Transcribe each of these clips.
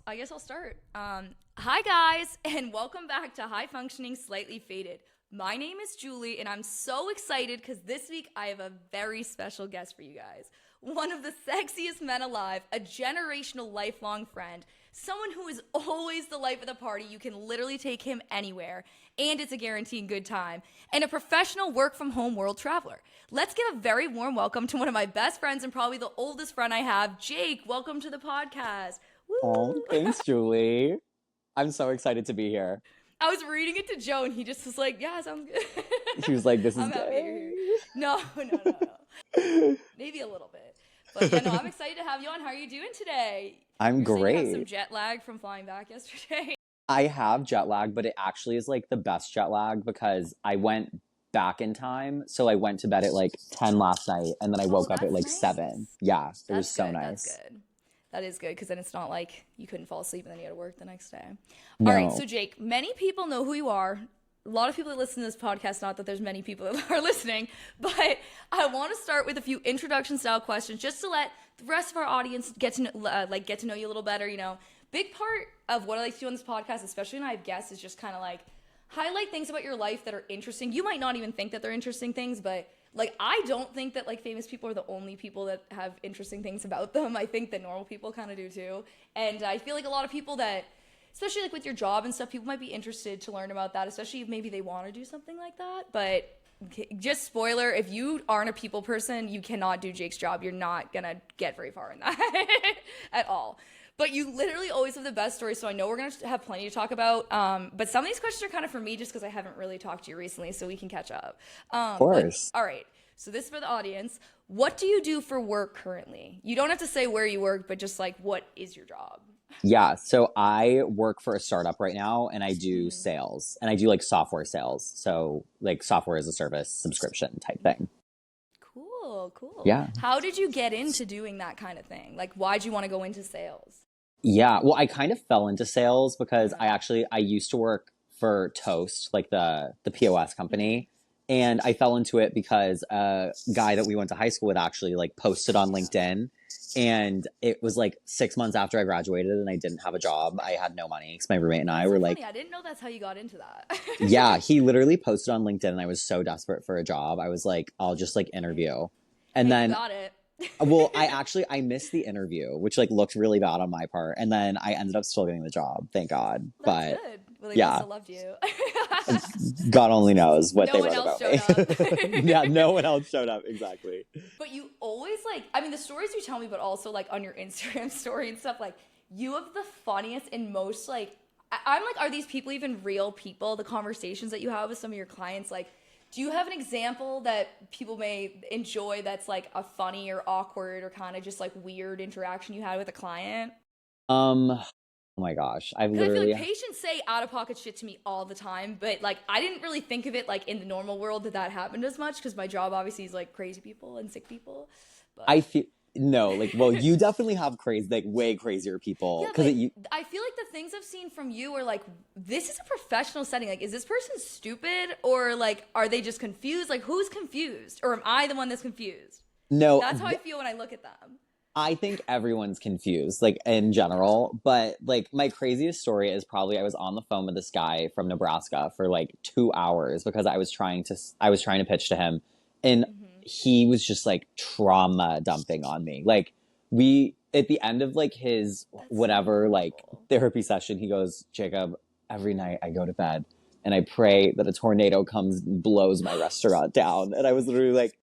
I guess I'll start. Hi guys, and welcome back to High Functioning Slightly Faded. My name is Julie, and I'm so excited because this week I have a very special guest for you guys. One of the sexiest men alive, a generational lifelong friend, someone who is always the life of the party. You can literally take him anywhere, and it's a guaranteed good time, and a professional work-from-home world traveler. Let's give a very warm welcome to one of my best friends and probably the oldest friend I have, Jake. Welcome to the podcast. Woo! Oh, thanks, Julie. I'm so excited to be here. I was reading it to Joe, and he just was like, yeah, sounds good. She was like, this is I'm happy good. you're here. No. Maybe a little bit. But yeah, no, I'm excited to have you on. How are you doing today? I'm great. You have some jet lag from flying back yesterday. I have jet lag, but it actually is like the best jet lag because I went back in time. So I went to bed at like 10 last night, and then I woke up at like 7. Yeah, it was so nice. That's good. That is good, because then it's not like you couldn't fall asleep and then you had to work the next day. No. All right, so Jake, many people know who you are. A lot of people that listen to this podcast, not that there's many people that are listening, but I want to start with a few introduction style questions just to let the rest of our audience get to know you a little better. You know, big part of what I like to do on this podcast, especially when I have guests, is just kind of like highlight things about your life that are interesting. You might not even think that they're interesting things, but like, I don't think that like famous people are the only people that have interesting things about them. I think that normal people kind of do too. And I feel like a lot of people that, especially like with your job and stuff, people might be interested to learn about that, especially if maybe they want to do something like that. But just spoiler, if you aren't a people person, you cannot do Jake's job. You're not going to get very far in that at all. But you literally always have the best stories, so I know we're going to have plenty to talk about. But some of these questions are kind of for me just because I haven't really talked to you recently, so we can catch up. Of course. All right, so this is for the audience. What do you do for work currently? You don't have to say where you work, but just like, what is your job? Yeah, so I work for a startup right now, and I do sales, and I do like software sales. So like software as a service subscription type thing. Cool. Yeah. How did you get into doing that kind of thing? Like, why'd you want to go into sales? Yeah, well, I kind of fell into sales because I used to work for Toast, like the POS company, and I fell into it because a guy that we went to high school with actually like posted on LinkedIn, and it was like 6 months after I graduated and I didn't have a job. I had no money because my roommate and I were like, I didn't know that's how you got into that. yeah, he literally posted on LinkedIn, and I was so desperate for a job. I was like, I'll just like interview, and then you got it. well, I missed the interview, which like looked really bad on my part, and then I ended up still getting the job, thank God. That's but good. Well, they yeah, must have loved you. God only knows what no they one wrote else about showed me. up. Yeah, no one else showed up, exactly. But you always like, I mean, the stories you tell me, but also like on your Instagram story and stuff, like you have the funniest and most like, I'm like, are these people even real people? The conversations that you have with some of your clients, like, do you have an example that people may enjoy that's like a funny or awkward or kind of just like weird interaction you had with a client? Oh my gosh, I've Because I literally feel like patients say out of pocket shit to me all the time, but like I didn't really think of it like in the normal world that happened as much because my job obviously is like crazy people and sick people. But I feel no, like, well, you definitely have crazy, like way crazier people. yeah, but I feel like the things I've seen from you are like, this is a professional setting. Like, is this person stupid or like, are they just confused? Like, who's confused? Or am I the one that's confused? No, That's how I feel when I look at them. I think everyone's confused, like in general, but like my craziest story is probably I was on the phone with this guy from Nebraska for like 2 hours because I was trying to pitch to him, and he was just like trauma dumping on me. Like we at the end of like his whatever like therapy session, he goes, Jacob, every night I go to bed and I pray that a tornado comes and blows my restaurant down. And I was literally like,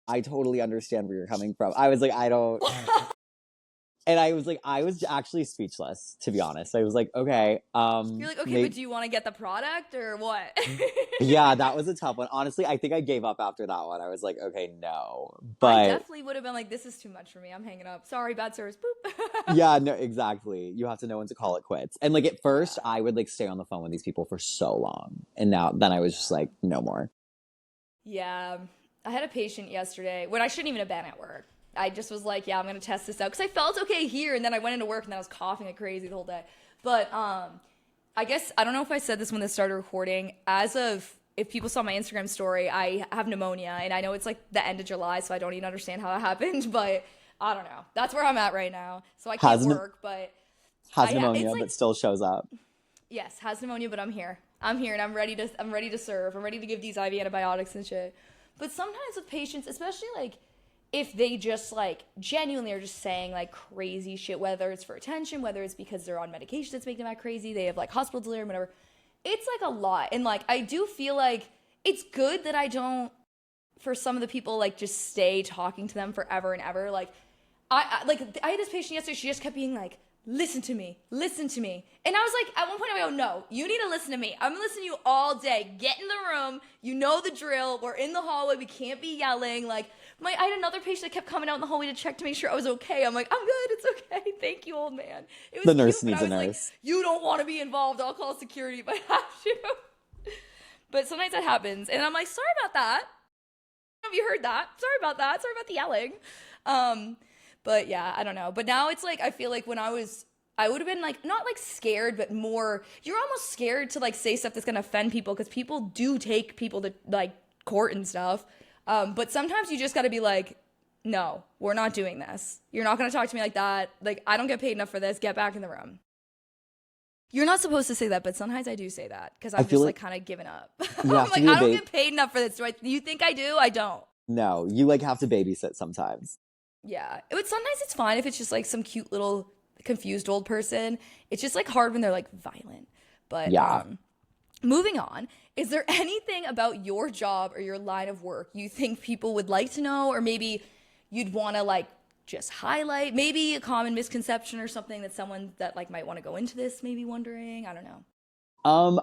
I totally understand where you're coming from. I was like, I don't. And I was like, I was actually speechless, to be honest. I was like, okay. You're like, okay, but do you want to get the product or what? Yeah, that was a tough one. Honestly, I think I gave up after that one. I was like, okay, no. But I definitely would have been like, this is too much for me. I'm hanging up. Sorry, bad service. Boop. yeah, no, exactly. You have to know when to call it quits. And like at first, I would like stay on the phone with these people for so long. And then I was just like, no more. Yeah. I had a patient yesterday when I shouldn't even have been at work. I just was like, yeah, I'm going to test this out because I felt okay here. And then I went into work and then I was coughing like crazy the whole day. But I guess, I don't know if I said this when they started recording. If people saw my Instagram story, I have pneumonia. And I know it's like the end of July, so I don't even understand how that happened. But I don't know. That's where I'm at right now. So I can't work, but Has It's pneumonia, like, but still shows up. yes, has pneumonia, but I'm here. I'm here and I'm ready to serve. I'm ready to give these IV antibiotics and shit. But sometimes with patients, especially like if they just like genuinely are just saying like crazy shit, whether it's for attention, whether it's because they're on medication that's making them act crazy, they have like hospital delirium, whatever. It's like a lot. And like I do feel like it's good that I don't, for some of the people, like just stay talking to them forever and ever. Like I had this patient yesterday, she just kept being like, listen to me. And I was like, at one point I go, no, you need to listen to me. I'm gonna listen to you all day. Get in the room. You know the drill. We're in the hallway. We can't be yelling. Like, I had another patient that kept coming out in the hallway to check to make sure I was okay. I'm like, I'm good. It's okay. Thank you, old man. It was The nurse cute, needs but a I was nurse. like, you don't want to be involved. I'll call security if I have to. But sometimes that happens. And I'm like, sorry about that. Have you heard that? Sorry about that. Sorry about the yelling. But yeah, I don't know. But now it's like, I feel like when I would have been like, not like scared, but more, you're almost scared to like say stuff that's going to offend people because people do take people to like court and stuff. But sometimes you just got to be like, no, we're not doing this. You're not going to talk to me like that. Like, I don't get paid enough for this. Get back in the room. You're not supposed to say that, but sometimes I do say that because I'm just like kind of giving up. I'm like, I don't get paid enough for this. Do you think I do? I don't. No, you like have to babysit sometimes. Yeah. But sometimes it's fine if it's just like some cute little confused old person. It's just like hard when they're like violent. But yeah. Moving on, is there anything about your job or your line of work you think people would like to know, or maybe you'd want to like just highlight, maybe a common misconception or something that someone that like might want to go into this maybe wondering? I don't know.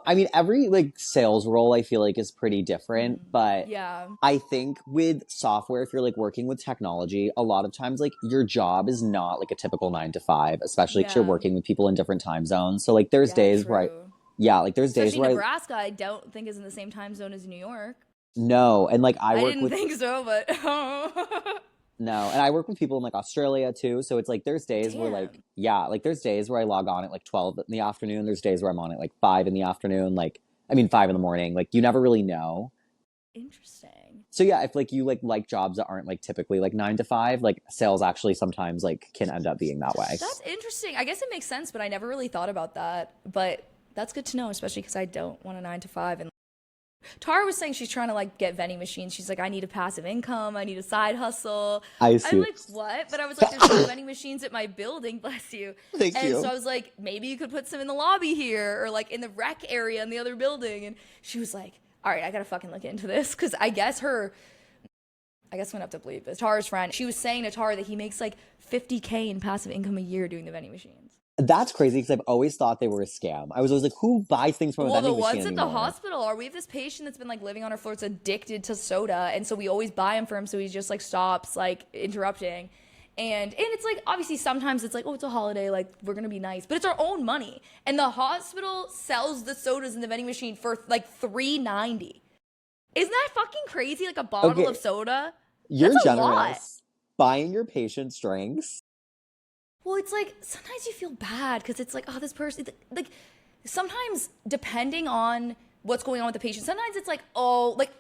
I mean, every like sales role I feel like is pretty different, but yeah, I think with software, if you're like working with technology, a lot of times like your job is not like a typical 9 to 5, especially if you're working with people in different time zones. So like there's days where like there's days where Nebraska, I don't think is in the same time zone as New York. No, and like I didn't think so, but no, and I work with people in like Australia too, so it's like there's days where like there's days where I log on at like 12 in the afternoon. There's days where I'm on at like 5 in the afternoon, 5 in the morning. Like you never really know. Interesting. So yeah, if like you like jobs that aren't like typically like 9 to 5, like sales actually sometimes like can end up being that way. That's interesting. I guess it makes sense, but I never really thought about that. But that's good to know, especially because I don't want a 9 to 5. And Tara was saying she's trying to like get vending machines. She's like, I need a passive income. I need a side hustle. I'm like, what? But I was like, there's no vending machines at my building. Bless you. Thank you. So I was like, maybe you could put some in the lobby here or like in the rec area in the other building. And she was like, all right, I gotta fucking look into this because I guess I'm gonna have to bleep this. Tara's friend, she was saying to Tara that he makes like $50K in passive income a year doing the vending machines. That's crazy because I've always thought they were a scam. I was always like, who buys things from a vending machine Well, the ones anymore? at the hospital are. We have this patient that's been like living on our floor. It's addicted to soda, and so we always buy him for him. So he just like stops like interrupting, and it's like obviously sometimes it's like, oh, it's a holiday, like we're gonna be nice, but it's our own money, and the hospital sells the sodas in the vending machine for like $3.90. Isn't that fucking crazy? Like a bottle of soda. You're generous. Buying your patients drinks. Well, it's like, sometimes you feel bad because it's like, oh, this person, like, sometimes depending on what's going on with the patient, sometimes it's like, oh, like,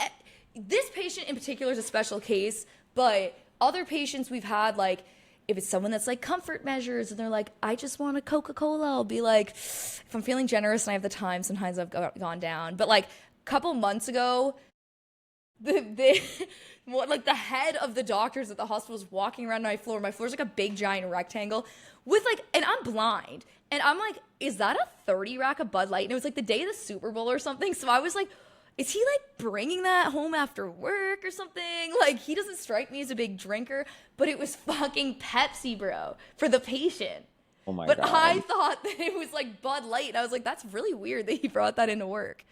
this patient in particular is a special case, but other patients we've had, like, if it's someone that's like comfort measures and they're like, I just want a Coca-Cola, I'll be like, if I'm feeling generous and I have the time, sometimes I've gone down. But like, a couple months ago, the head of the doctors at the hospital is walking around my floor. My floor's like a big giant rectangle with like, and I'm blind. And I'm like, is that a 30 rack of Bud Light? And it was like the day of the Super Bowl or something. So I was like, is he like bringing that home after work or something? Like, he doesn't strike me as a big drinker, but it was fucking Pepsi, bro, for the patient. Oh my God. But I thought that it was like Bud Light. And I was like, that's really weird that he brought that into work.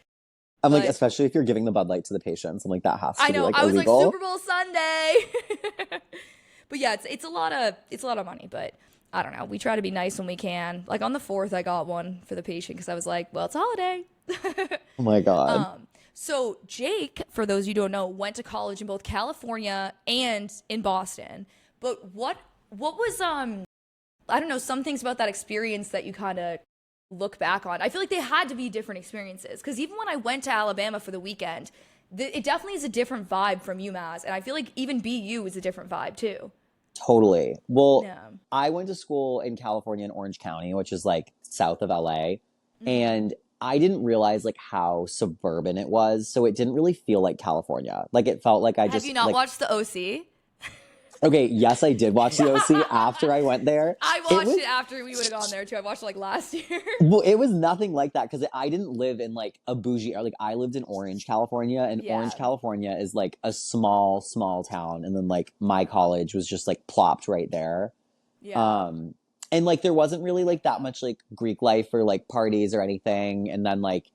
I'm like, especially if you're giving the Bud Light to the patients, I'm like, that has to be like illegal. I was like, Super Bowl Sunday. But yeah, it's a lot of money, but I don't know. We try to be nice when we can. Like on the 4th, I got one for the patient because I was like, well, it's a holiday. Oh my God. So Jake, for those you don't know, went to college in both California and in Boston. But what was I don't know, some things about that experience that you kind of look back on? I feel like they had to be different experiences because even when I went to Alabama for the weekend, it definitely is a different vibe from UMass, and I feel like even BU is a different vibe too. Totally. Well, Yeah. I went to school in California in Orange County, which is like south of LA, and I didn't realize like how suburban it was, so it didn't really feel like California. Like it felt like I Have just you not like watched the OC? okay, yes, I did watch the OC after I went there. I It watched was it after we would have gone there too. I watched it like last year. well, it was nothing like that because I didn't live in like a bougie or like I lived in Orange, California, and Yeah. Orange, California is like a small, small town, and then like my college was just like plopped right there. Yeah. And like there wasn't really like that much like Greek life or like parties or anything, and then like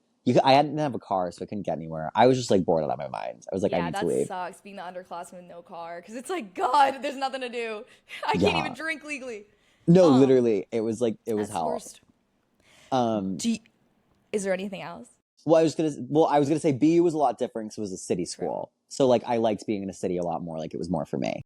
I didn't have a car, so I couldn't get anywhere. I was just like bored out of my mind. I was like, I Yeah, need that to leave. sucks being the underclassman with no car because it's like, God, there's nothing to do. I can't Yeah. even drink legally. No, literally, it was like it was That's the hell. worst. Um, Is there anything else? Well, I was gonna say BU was a lot different because it was a city school. So like I liked being in a city a lot more. Like it was more for me.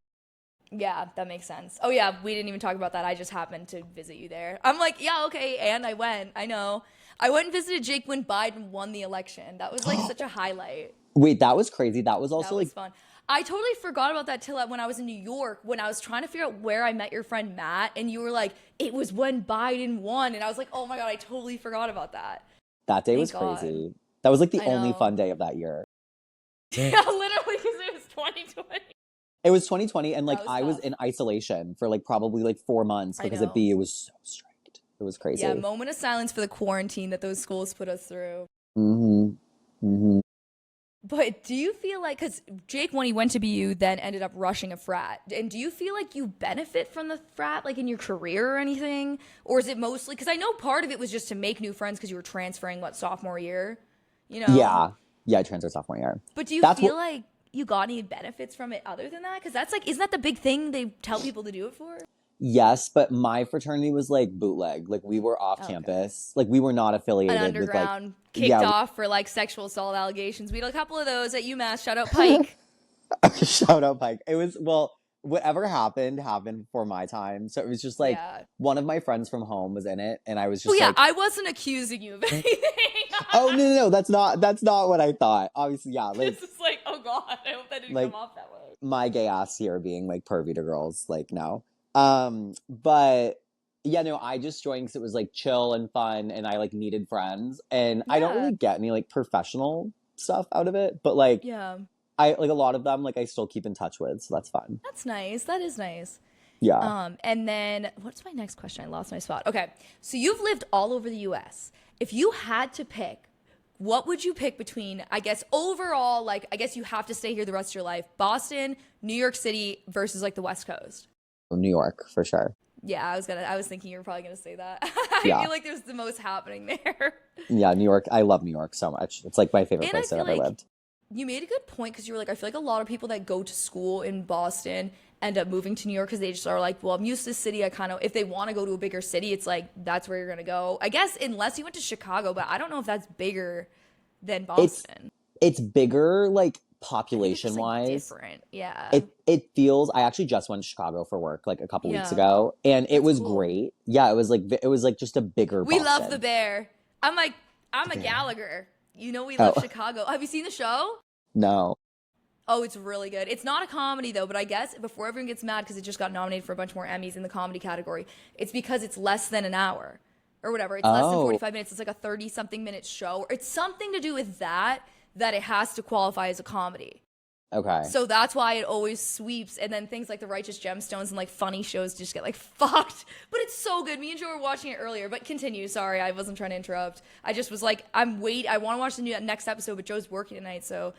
Yeah, that makes sense. Oh yeah, we didn't even talk about that. I just happened to visit you there. I'm like, yeah, okay, and I went. I know. I went and visited Jake when Biden won the election. That was like such a highlight. Wait, that was crazy. That was also That was like fun. I totally forgot about that till when I was in New York, when I was trying to figure out where I met your friend Matt, and you were like, it was when Biden won, and I was like, oh my God, I totally forgot about that. that day Thank was God. crazy. That was like the I only know. fun day of that year. Yeah, literally, because it was 2020. It was 2020, and like That was I was tough. in isolation for like probably like 4 months I because know. at BU was so strict. It was crazy. Yeah, moment of silence for the quarantine that those schools put us through. Mm-hmm. Mm-hmm. But do you feel like, because Jake, when he went to BU, then ended up rushing a frat, and do you feel like you benefit from the frat, like in your career or anything? Or is it mostly, because I know part of it was just to make new friends because you were transferring, sophomore year, you know? Yeah. Yeah, I transferred sophomore year. But do you That's feel what like you got any benefits from it other than that? Because that's like, isn't that the big thing they tell people to do it for? yes, but my fraternity was like bootleg. Like we were off Okay. campus. Like we were not An affiliated with like underground kicked yeah, off for like sexual assault allegations. We had a couple of those at UMass. Shout out Pike. shout out Pike. It was well, whatever happened for my time. So it was just like Yeah. one of my friends from home was in it, and I was just Well, yeah, like, I wasn't accusing you of anything. oh no, that's not what I thought. Obviously, yeah, like It's just like, oh God, I hope that didn't like come off that way. my gay ass here being like pervy to girls, like no. But yeah, no, I just joined because it was like chill and fun, and I like needed friends, and I don't Yeah. really get any like professional stuff out of it, but like Yeah, I like a lot of them like I still keep in touch with, so that's fun. that's nice. That is nice. Yeah. And then what's my next question? I lost my spot. Okay, so you've lived all over the U.S. If you had to pick, what would you pick between, I guess, overall, like, I guess you have to stay here the rest of your life, Boston, New York City versus like the West Coast? New York for sure. Yeah, I was thinking you were probably gonna say that. I Yeah. feel like there's the most happening there. Yeah, New York. I love New York so much. It's like my favorite And I place I've feel ever like lived. you made a good point because you were like, I feel like a lot of people that go to school in Boston end up moving to New York because they just are like, well, I'm used to this city. I kind of, if they want to go to a bigger city, it's like, that's where you're going to go. I guess unless you went to Chicago, but I don't know if that's bigger than Boston. It's bigger like I think it's population just, like, wise. different. Yeah. It feels I actually just went to Chicago for work like a couple weeks Yeah. ago, and it That's was cool. great. Yeah, it was like just a bigger We love Boston. the bear. I'm a Bear. Gallagher. You know, we love Oh. Chicago. Have you seen the show? No. Oh, it's really good. It's not a comedy though, but I guess before everyone gets mad because it just got nominated for a bunch more Emmys in the comedy category, it's because it's less than an hour or whatever. It's less than Oh. 45 minutes. It's like a 30-something minute show. It's something to do with that it has to qualify as a comedy. Okay. So that's why it always sweeps. And then things like The Righteous Gemstones and like funny shows just get like fucked. But it's so good. Me and Joe were watching it earlier. But continue. Sorry, I wasn't trying to interrupt. I just was like, I want to watch the next episode, but Joe's working tonight, so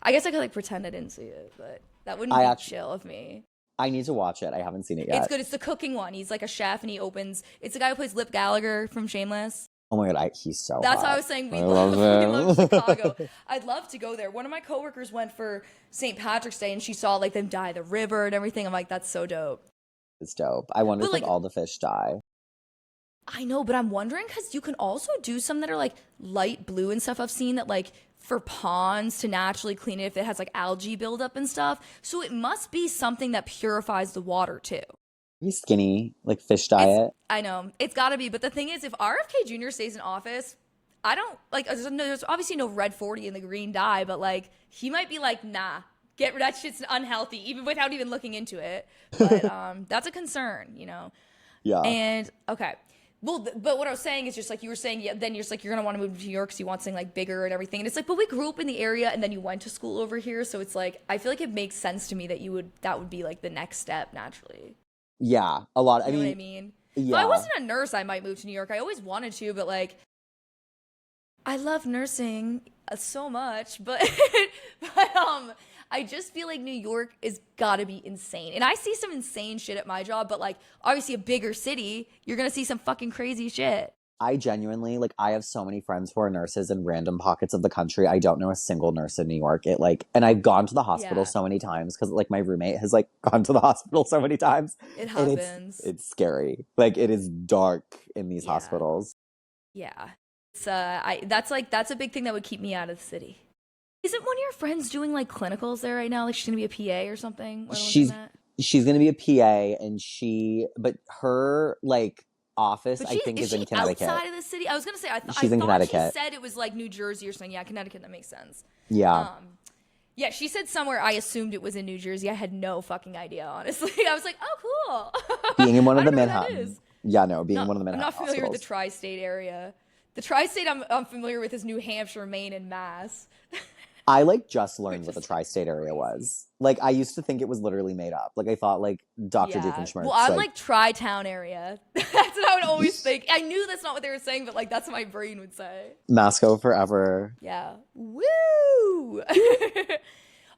I guess I could like pretend I didn't see it, but that wouldn't be chill of me. I need to watch it. I haven't seen it yet. It's good. It's the cooking one. He's like a chef and he opens. It's the guy who plays Lip Gallagher from Shameless. Oh my god, he's so That's hot. why I was saying we I love him. Chicago. I'd love to go there. One of my coworkers went for St. Patrick's Day and she saw like them dye the river and everything. I'm like, that's so dope. It's dope. I wonder But, if like, like all the fish die. I know, but I'm wondering because you can also do some that are like light blue and stuff. I've seen that like for ponds to naturally clean it if it has like algae buildup and stuff. So it must be something that purifies the water too. He's skinny, like fish diet. I know it's got to be, but the thing is, if RFK Jr. stays in office, I don't like. There's obviously no red 40 in the green dye, but like he might be like, nah, that shit's unhealthy, even without even looking into it. But that's a concern, you know. Yeah. And okay. Well, but what I was saying is just like you were saying, yeah, then you're just like, you're going to want to move to New York because you want something like bigger and everything. And it's like, but we grew up in the area and then you went to school over here. So it's like, I feel like it makes sense to me that that would be like the next step naturally. Yeah, a lot. You know what I mean? Yeah. If I wasn't a nurse, I might move to New York. I always wanted to, but like, I love nursing so much, but I just feel like New York is gotta be insane. And I see some insane shit at my job, but like obviously a bigger city, you're gonna see some fucking crazy shit. I genuinely, like, I have so many friends who are nurses in random pockets of the country. I don't know a single nurse in New York. And I've gone to the hospital so many times because, like, my roommate has, like, gone to the hospital so many times. It happens. It's scary. Like, it is dark in these hospitals. Yeah. It's, that's a big thing that would keep me out of the city. Isn't one of your friends doing, like, clinicals there right now? Like, she's gonna be a PA or something? She's gonna be a PA, but her, like, office, I think, is in Connecticut. Outside of the city? I was gonna say, she's in Connecticut. She said it was like New Jersey or something. Yeah, Connecticut, that makes sense. Yeah. Yeah, she said somewhere. I assumed it was in New Jersey. I had no fucking idea, honestly. I was like, oh, cool. Being in one of the Manhattan. Yeah, no, being one of the Manhattan. I'm not familiar hospitals. with the tri-state area. The tri-state I'm familiar with is New Hampshire, Maine, and Mass. I, like, just learned what the tri-state area was. Like, I used to think it was literally made up. Like, I thought, like, Dr. Doofenshmirtz. Well, I'm, like tri-town area. That's what I would always think. I knew that's not what they were saying, but, like, that's what my brain would say. Masco forever. Yeah. Woo!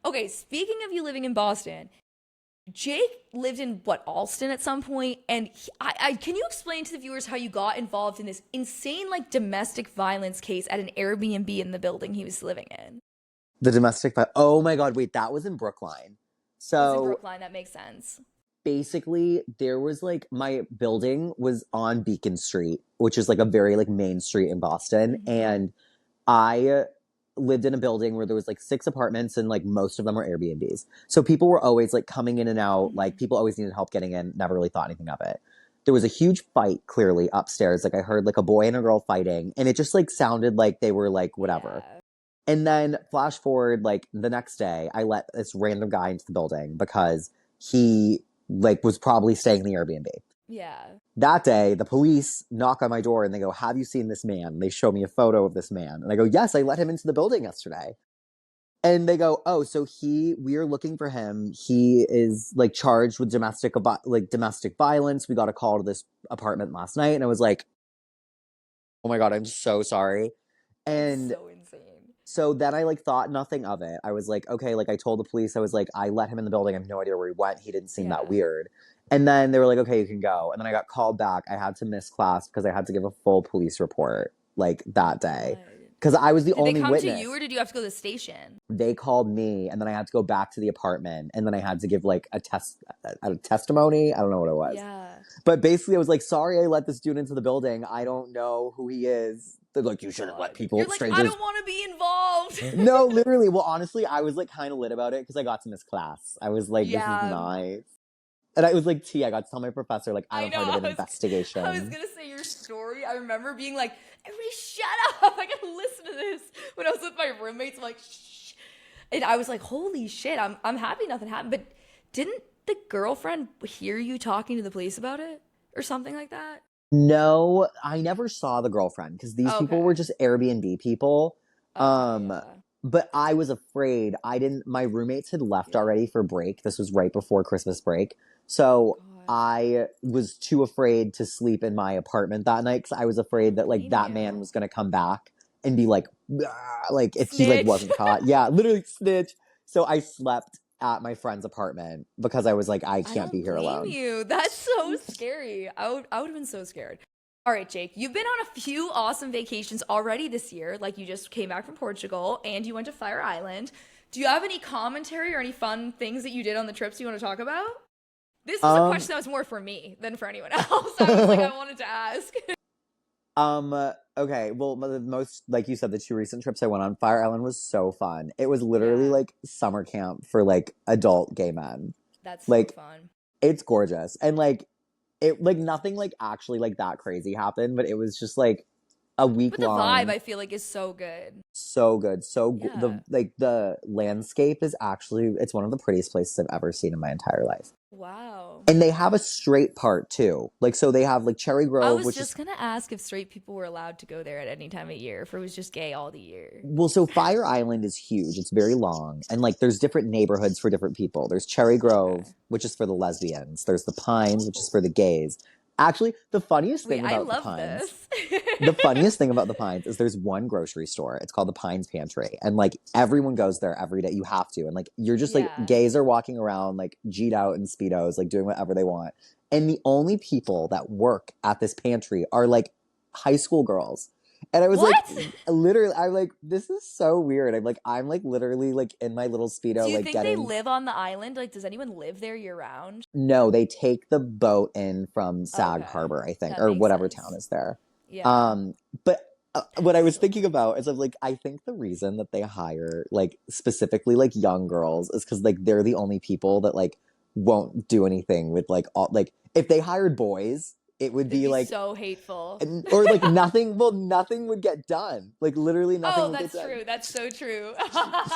Okay, speaking of you living in Boston, Jake lived in, Alston at some point, and can you explain to the viewers how you got involved in this insane, like, domestic violence case at an Airbnb in the building he was living in? The domestic violence. Oh my God, wait, that was in Brookline. So it was in Brookline, that makes sense. Basically, there was, like, my building was on Beacon Street, which is, like, a very, like, main street in Boston. Mm-hmm. And I lived in a building where there was, like, 6 apartments and, like, most of them were Airbnbs. So people were always, like, coming in and out. Mm-hmm. Like, people always needed help getting in. Never really thought anything of it. There was a huge fight, clearly, upstairs. Like, I heard, like, a boy and a girl fighting. And it just, like, sounded like they were, like, whatever. Yeah. And then flash forward, like, the next day, I let this random guy into the building because he, like, was probably staying in the Airbnb. Yeah. That day, the police knock on my door and they go, "Have you seen this man?" They show me a photo of this man. And I go, "Yes, I let him into the building yesterday." And they go, "Oh, so we are looking for him. He is, like, charged with domestic violence. We got a call to this apartment last night." And I was like, "Oh my God, I'm so sorry." And so insane. So then I, like, thought nothing of it. I was like, okay, like, I told the police, I was like, I let him in the building. I have no idea where he went. He didn't seem that weird. And then they were like, okay, you can go. And then I got called back. I had to miss class because I had to give a full police report, like, that day. Because I was the only witness. Did they come to you, or did you have to go to the station? They called me, and then I had to go back to the apartment, and then I had to give, like, a testimony. I don't know what it was. Yeah. But basically, I was like, sorry I let this dude into the building. I don't know who he is. They're like, you shouldn't let people, You're like, strangers. I don't want to be involved. No, literally. Well, honestly, I was, like, kind of lit about it because I got to miss class. I was like, this is nice. And I was like, I got to tell my professor, like, I'm part of an investigation. I was going to say your story. I remember being like, everybody shut up. I got to listen to this. When I was with my roommates, I'm like, shh. And I was like, holy shit, I'm happy nothing happened. But didn't the girlfriend hear you talking to the police about it? Or something like that? No, I never saw the girlfriend because these people were just Airbnb people. But I was afraid. My roommates had left already for break. This was right before Christmas break. So I was too afraid to sleep in my apartment that night because I was afraid that, like, that man was going to come back and be like, like, if he, like, wasn't caught. Yeah, literally snitch. So I slept at my friend's apartment because I was like, I can't be here alone. You. That's so scary. I would have been so scared. All right, Jake, you've been on a few awesome vacations already this year. Like, you just came back from Portugal and you went to Fire Island. Do you have any commentary or any fun things that you did on the trips you want to talk about? This is a question that was more for me than for anyone else. I was like, I wanted to ask. Okay, well, the most, like you said, the 2 recent trips I went on, Fire Island was so fun. It was literally like summer camp for, like, adult gay men. That's like, so fun. It's gorgeous. And, like, it, like, nothing, like, actually, like, that crazy happened, but it was just, like, a week But the long. vibe, I feel like, is so good. So good. Yeah. The landscape is actually, it's one of the prettiest places I've ever seen in my entire life. Wow. And they have a straight part too. Like, so they have like Cherry I Grove, was which is, just gonna ask if straight people were allowed to go there at any time of year, if it was just gay all the year. well, so Fire Island is huge. It's very long. And like, there's different neighborhoods for different people. There's Cherry Grove, Okay. which is for the lesbians. There's the Pines, which is for the gays. Actually, the funniest Wait, thing I about the love Pines, this. the funniest thing about the Pines is there's one grocery store. It's called the Pines Pantry. And like everyone goes there every day. You have to. And like you're just like Yeah. gays are walking around like G'd out in Speedos, like doing whatever they want. And the only people that work at this pantry are like high school girls. And I was What? like, literally, I'm like, this is so weird. I'm like literally like in my little Speedo, Do you like think they getting. live on the island? Like, does anyone live there year round? No, they take the boat in from Sag Okay. Harbor, I think, That or makes whatever sense. town is there. Yeah. But what I was So thinking about is of like, I think the reason that they hire like specifically like young girls is because like they're the only people that like won't do anything with like all like if they hired boys, it would it'd be be like so hateful. or like nothing. Well, nothing would get done. Like literally nothing Oh, would get that's done. true. That's so true.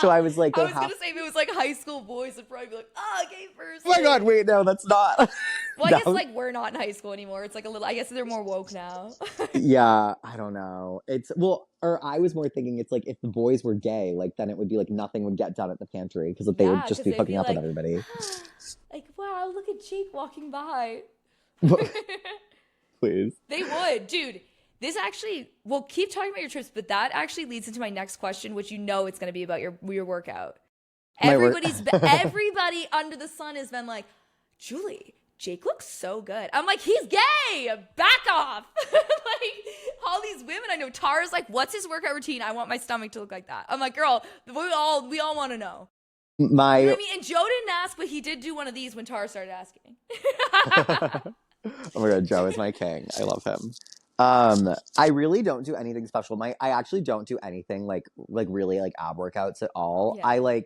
So I was like, I they was have. gonna say if it was like high school boys, it'd probably be like, gay person. Oh my god! Wait, no, that's not. Well, I That guess was- like we're not in high school anymore. It's like a little. I guess they're more woke now. Yeah, I don't know. It's well, or I was more thinking it's like if the boys were gay, like then it would be like nothing would get done at the pantry because they would Yeah, just because be they'd hooking be up with like, everybody. like, wow, look at Jake walking by. Please. They would, dude. This actually, we'll keep talking about your trips, but that actually leads into my next question, which you know it's going to be about your workout. My work- Everybody under the sun has been like, Julie, Jake looks so good. I'm like, he's gay. Back off. Like all these women I know. Tara's like, what's his workout routine? I want my stomach to look like that. I'm like, girl, we all want to know. My You know what I mean? And Joe didn't ask, but he did do one of these when Tara started asking. Oh my god, Joe is my king. I love him. I really don't do anything special. I actually don't do anything like really like ab workouts at all. Yeah.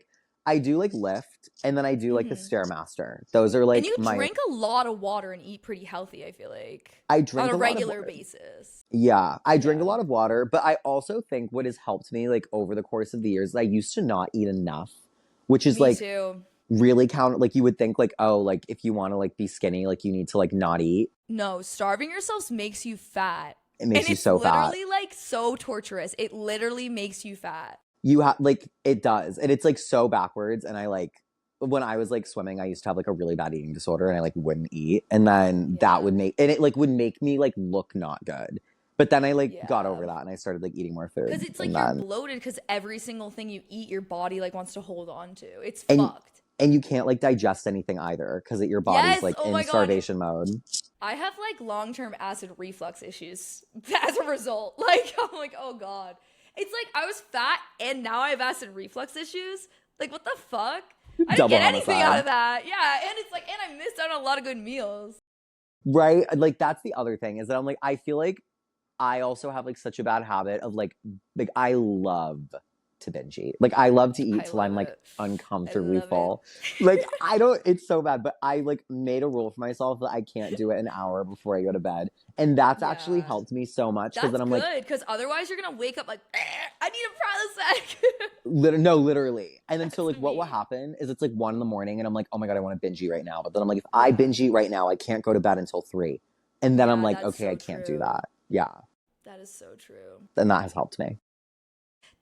I do like lift and then I do like the Mhm. Stairmaster. Those are like And you my drink a lot of water and eat pretty healthy, I feel like. I drink on a lot of regular water. basis. Yeah, I drink Yeah. a lot of water, but I also think what has helped me like over the course of the years is I used to not eat enough, which is Me like too. really count like you would think like oh like if you want to like be skinny like you need to like not eat. No, starving yourself makes you fat. It makes And you it's so fat. literally like so torturous. It literally makes you fat. You have like it does, and it's like so backwards. And I like when I was like swimming, I used to have like a really bad eating disorder, and I like wouldn't eat, and then Yeah. that would make and it like would make me like look not good. But then I like got Yeah. over that, and I started like eating more food. Because it's like and you're then, bloated because every single thing you eat, your body like wants to hold on to. It's And- fucked. and you can't like digest anything either because your body's Yes, like oh in my God. starvation mode. I have like long-term acid reflux issues as a result. Like, I'm like, oh God. It's like I was fat and now I have acid reflux issues. Like, what the fuck? I didn't Double get anything homicide. out of that. Yeah, and it's like, and I missed out on a lot of good meals. Right? Like that's the other thing is that I'm like I feel like I also have like such a bad habit of like I love to binge eat. Like I love to eat I till I'm love like it. uncomfortably I love it. full. Like I don't it's so bad, but I like made a rule for myself that I can't do it an hour before I go to bed. And that's actually Yeah. helped me so much because That's then I'm good, like because otherwise you're gonna wake up like, I need a Prilosec. no, literally. And then so like That's what will me. happen is it's like 1 a.m. and I'm like, oh my god, I want to binge eat right now. But then I'm like, if I binge eat right now, I can't go to bed until 3. And then I'm Yeah, like, that's okay, so I can't do true. that. Yeah. That is so true. And that has helped me.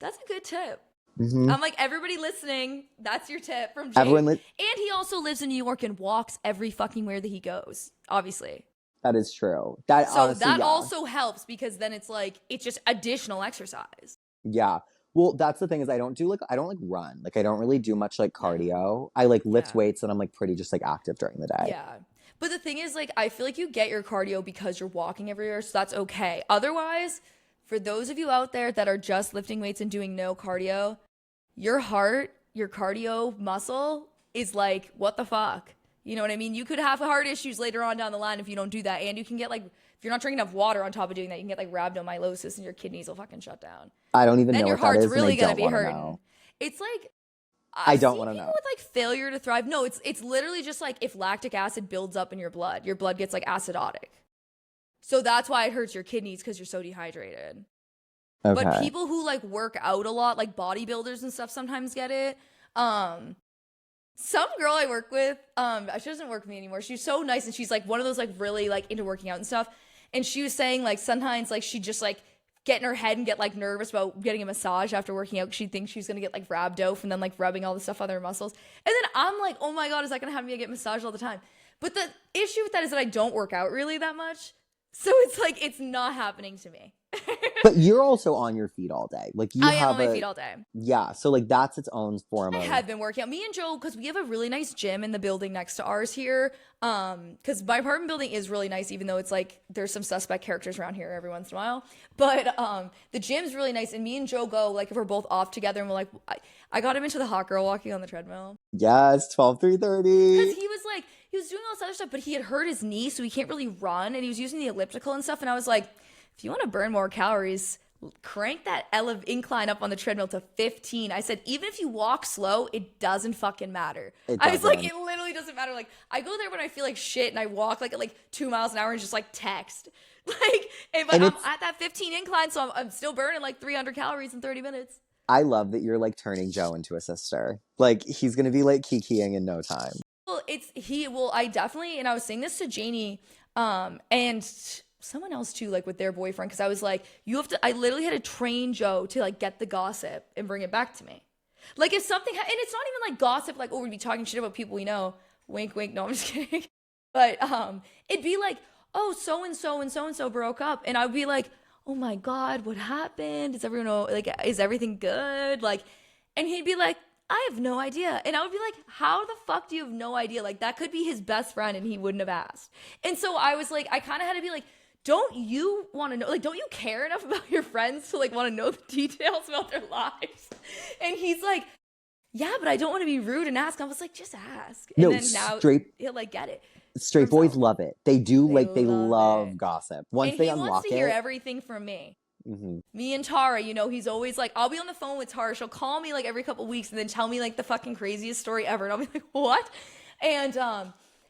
That's a good tip. Mhm. I'm like, everybody listening, that's your tip from Jake. Everyone And he also lives in New York and walks every fucking where that he goes, obviously. that is true. That So honestly, that yeah. also helps because then it's like, it's just additional exercise. Yeah. Well, that's the thing is I don't like run. Like I don't really do much like cardio. I like lift Yeah. weights and I'm like pretty just like active during the day. Yeah. But the thing is, like, I feel like you get your cardio because you're walking everywhere, so that's okay. Otherwise, for those of you out there that are just lifting weights and doing no cardio, your heart, your cardio muscle is like, what the fuck? You know what I mean? You could have heart issues later on down the line if you don't do that. And you can get like, if you're not drinking enough water on top of doing that, you can get like rhabdomyolysis and your kidneys will fucking shut down. I don't even Then know your what that heart's is really and I gonna don't be want to hurting. know. It's like, I don't want wanna to know. with like failure to thrive. No, it's literally just like if lactic acid builds up in your blood gets like acidotic. So that's why it hurts your kidneys because you're so dehydrated. But Okay. people who like work out a lot, like bodybuilders and stuff, sometimes get it. Um, some girl I work with, she doesn't work with me anymore. She's so nice and she's like one of those like really like into working out and stuff. And she was saying like sometimes like she just like get in her head and get like nervous about getting a massage after working out. She thinks she's gonna get like rhabdo from them like rubbing all the stuff on their muscles. And then I'm like, oh my god, is that gonna have me get massaged all the time? But the issue with that is that I don't work out really that much. So it's like it's not happening to me. But you're also on your feet all day. Like you I am have on my feet all day. Yeah, so like that's its own form I of had been working out. Me and Joe, because we have a really nice gym in the building next to ours here. Because my apartment building is really nice, even though it's like there's some suspect characters around here every once in a while. But the gym's really nice, and me and Joe go like if we're both off together, and we're like, I got him into the hot girl walking on the treadmill. Yes, 12-3-30. Because he was doing all this other stuff, but he had hurt his knee, so he can't really run, and he was using the elliptical and stuff. And I was like, if you want to burn more calories, crank that incline up on the treadmill to 15. I said, even if you walk slow, it doesn't fucking matter. I was like, it literally doesn't matter. Like, I go there when I feel like shit, and I walk like at like 2 miles an hour and just like text. Like, if I'm at that 15 incline, so I'm still burning like 300 calories in 30 minutes. I love that you're like turning Joe into a sister. Like he's gonna be like kikiing in no time. Well, I definitely, and I was saying this to Janie, and someone else too, like with their boyfriend, because I was like, I literally had to train Joe to like get the gossip and bring it back to me. Like if something, and it's not even like gossip, like, oh, we'd be talking shit about people we know. Wink, wink. No, I'm just kidding. But it'd be like, oh, so and so and so and so broke up, and I'd be like, oh my god, what happened? Does everyone know? Like, is everything good? Like, and he'd be like, I have no idea. And I would be like, how the fuck do you have no idea? Like, that could be his best friend and he wouldn't have asked. And so I was like, I kind of had to be like, don't you want to know? Like, don't you care enough about your friends to like want to know the details about their lives? And he's like, yeah, but I don't want to be rude and ask. I was like, just ask. And then now he'll like get it. Straight boys love it. They do. They love gossip. Once they unlock it. He wants to hear everything from me. Mm-hmm. Me and Tara, he's always like, I'll be on the phone with Tara. She'll call me like every couple weeks and then tell me like the fucking craziest story ever. And I'll be like, what? And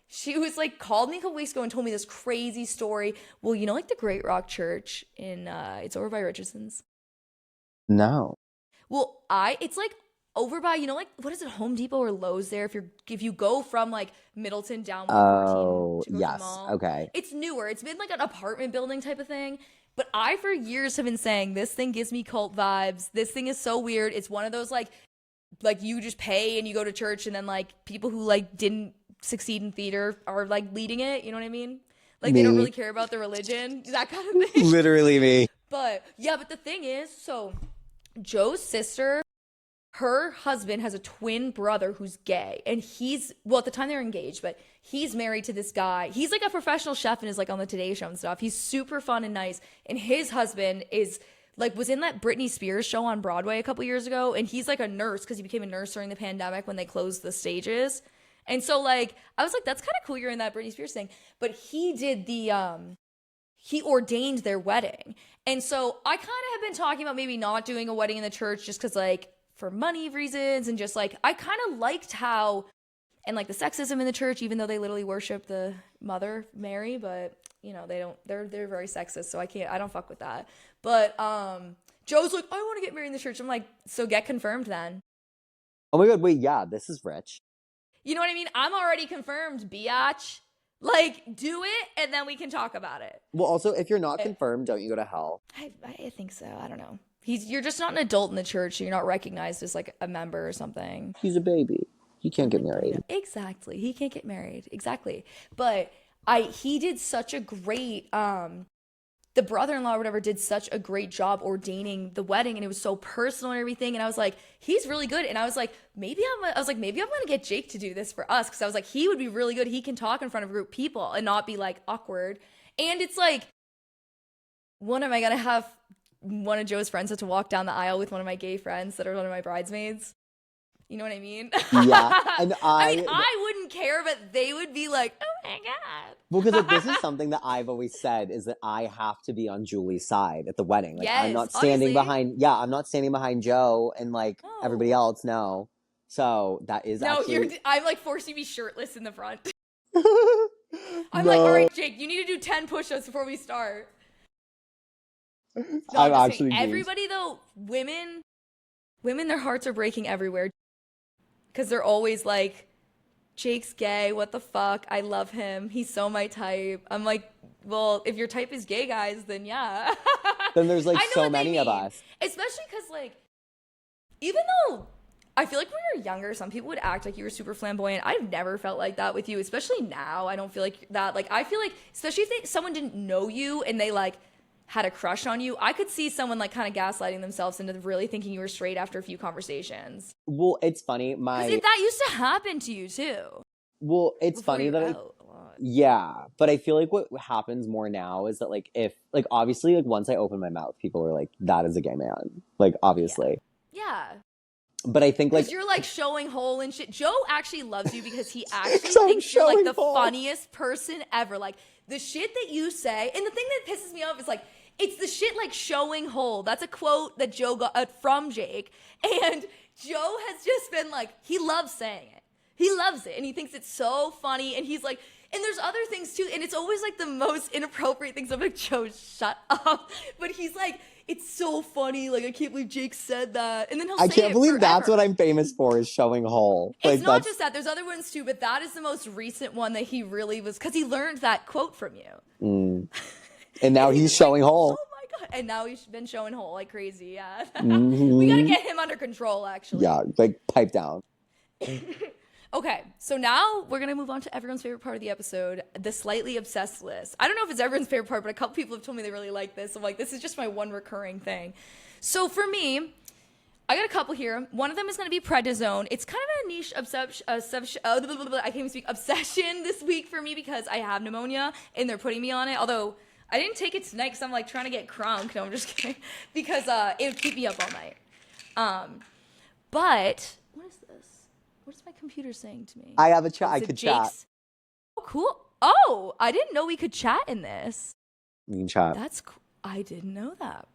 she was like, called me a couple weeks ago and told me this crazy story. Well, like the Great Rock Church it's over by Richardson's. No. Well, it's like over by, like, what is it, Home Depot or Lowe's there? If you go from like Middleton down 114 to yes, mall. okay. It's newer. It's been like an apartment building type of thing. But I, for years, have been saying, this thing gives me cult vibes. This thing is so weird. It's one of those, like you just pay and you go to church and then, like, people who, like, didn't succeed in theater are, like, leading it. You know what I mean? Like, they don't really care about the religion. That kind of thing. Literally me. But the thing is, so Joe's sister, her husband has a twin brother who's gay, and at the time they were engaged, but he's married to this guy. He's like a professional chef and is like on the Today Show and stuff. He's super fun and nice, and his husband is like was in that Britney Spears show on Broadway a couple years ago, and he's like a nurse because he became a nurse during the pandemic when they closed the stages. And so like I was like, that's kind of cool you're in that Britney Spears thing. But he did he ordained their wedding. And so I kind of have been talking about maybe not doing a wedding in the church just because like for money reasons, and just like I kind of liked how, and like the sexism in the church, even though they literally worship the mother Mary, but they're very sexist, so I don't fuck with that. But Joe's like, I want to get married in the church. I'm like, so get confirmed then. Oh my god, wait, yeah, this is rich. You know what I mean? I'm already confirmed, biatch. Like, do it, and then we can talk about it. Well, also, if you're not confirmed, don't you go to hell? I think so. I don't know. You're just not an adult in the church. So you're not recognized as like a member or something. He's a baby. He can't get married. Exactly. He can't get married. Exactly. But he did such a great, the brother-in-law or whatever did such a great job ordaining the wedding, and it was so personal and everything. And I was like, he's really good. And I was like, maybe I'm going to get Jake to do this for us. Cause I was like, he would be really good. He can talk in front of a group of people and not be like awkward. And it's like, when am I going to have one of Joe's friends have to walk down the aisle with one of my gay friends that are one of my bridesmaids? You know what I mean? Yeah. And I wouldn't care, but they would be like, oh my God. Well, because like, this is something that I've always said is that I have to be on Julie's side at the wedding. Like yes, I'm not standing obviously. I'm not standing behind Joe and like everybody else, no. So that is I'm like forced to be shirtless in the front. I'm like, all right, Jake, you need to do 10 push-ups before we start. No, I'm just actually saying. geeked. Everybody though, women, their hearts are breaking everywhere because they're always like, Jake's gay. What the fuck? I love him. He's so my type. I'm like, well, if your type is gay guys, then yeah. Then there's like I know so what they many of mean. us. Especially because like, even though I feel like when we were younger, some people would act like you were super flamboyant. I've never felt like that with you, especially now. I don't feel like that. Like, I feel like, especially if someone didn't know you and they like had a crush on you, I could see someone like kind of gaslighting themselves into really thinking you were straight after a few conversations. Well, it's funny. Because that used to happen to you too. Well, it's Before funny you that were out a lot. yeah, but I feel like what happens more now is that like if like obviously like once I open my mouth, people are like, that is a gay man. Like Yeah. obviously. Yeah. But I think like Because you're like showing hole and shit. Joe actually loves you because he actually So I'm thinks you're like showing the hole. funniest person ever. Like the shit that you say, and the thing that pisses me off is like it's the shit like showing hole. That's a quote that Joe got from Jake, and Joe has just been like he loves saying it. He loves it, and he thinks it's so funny. And he's like, and there's other things too, and it's always like the most inappropriate things. I'm like, Joe, shut up. But he's like, it's so funny. Like I can't believe Jake said that, and then he'll I say can't it believe that's forever. what I'm famous for is showing hole. It's Like not that's just that. There's other ones too, but that is the most recent one that he really was because he learned that quote from you. and now And he he's was showing like, hole. oh my god! And now he's been showing hole like crazy. Yeah, we gotta Mhm. get him under control. Actually, Yeah, like pipe down. Okay, so now we're gonna move on to everyone's favorite part of the episode, the slightly obsessed list. I don't know if it's everyone's favorite part, but a couple people have told me they really like this. I'm like, this is just my one recurring thing. So for me, I got a couple here. One of them is going to be prednisone. It's kind of a niche I can't even speak obsession this week for me because I have pneumonia and they're putting me on it. Although I didn't take it tonight because I'm like trying to get crunk. No, I'm just kidding. Because it would keep me up all night. But what is this? What is my computer saying to me? I have a chat. Oh, I is it could Jake's? chat. Oh, cool. Oh, I didn't know we could chat in this. You can chat. That's cool. I didn't know that.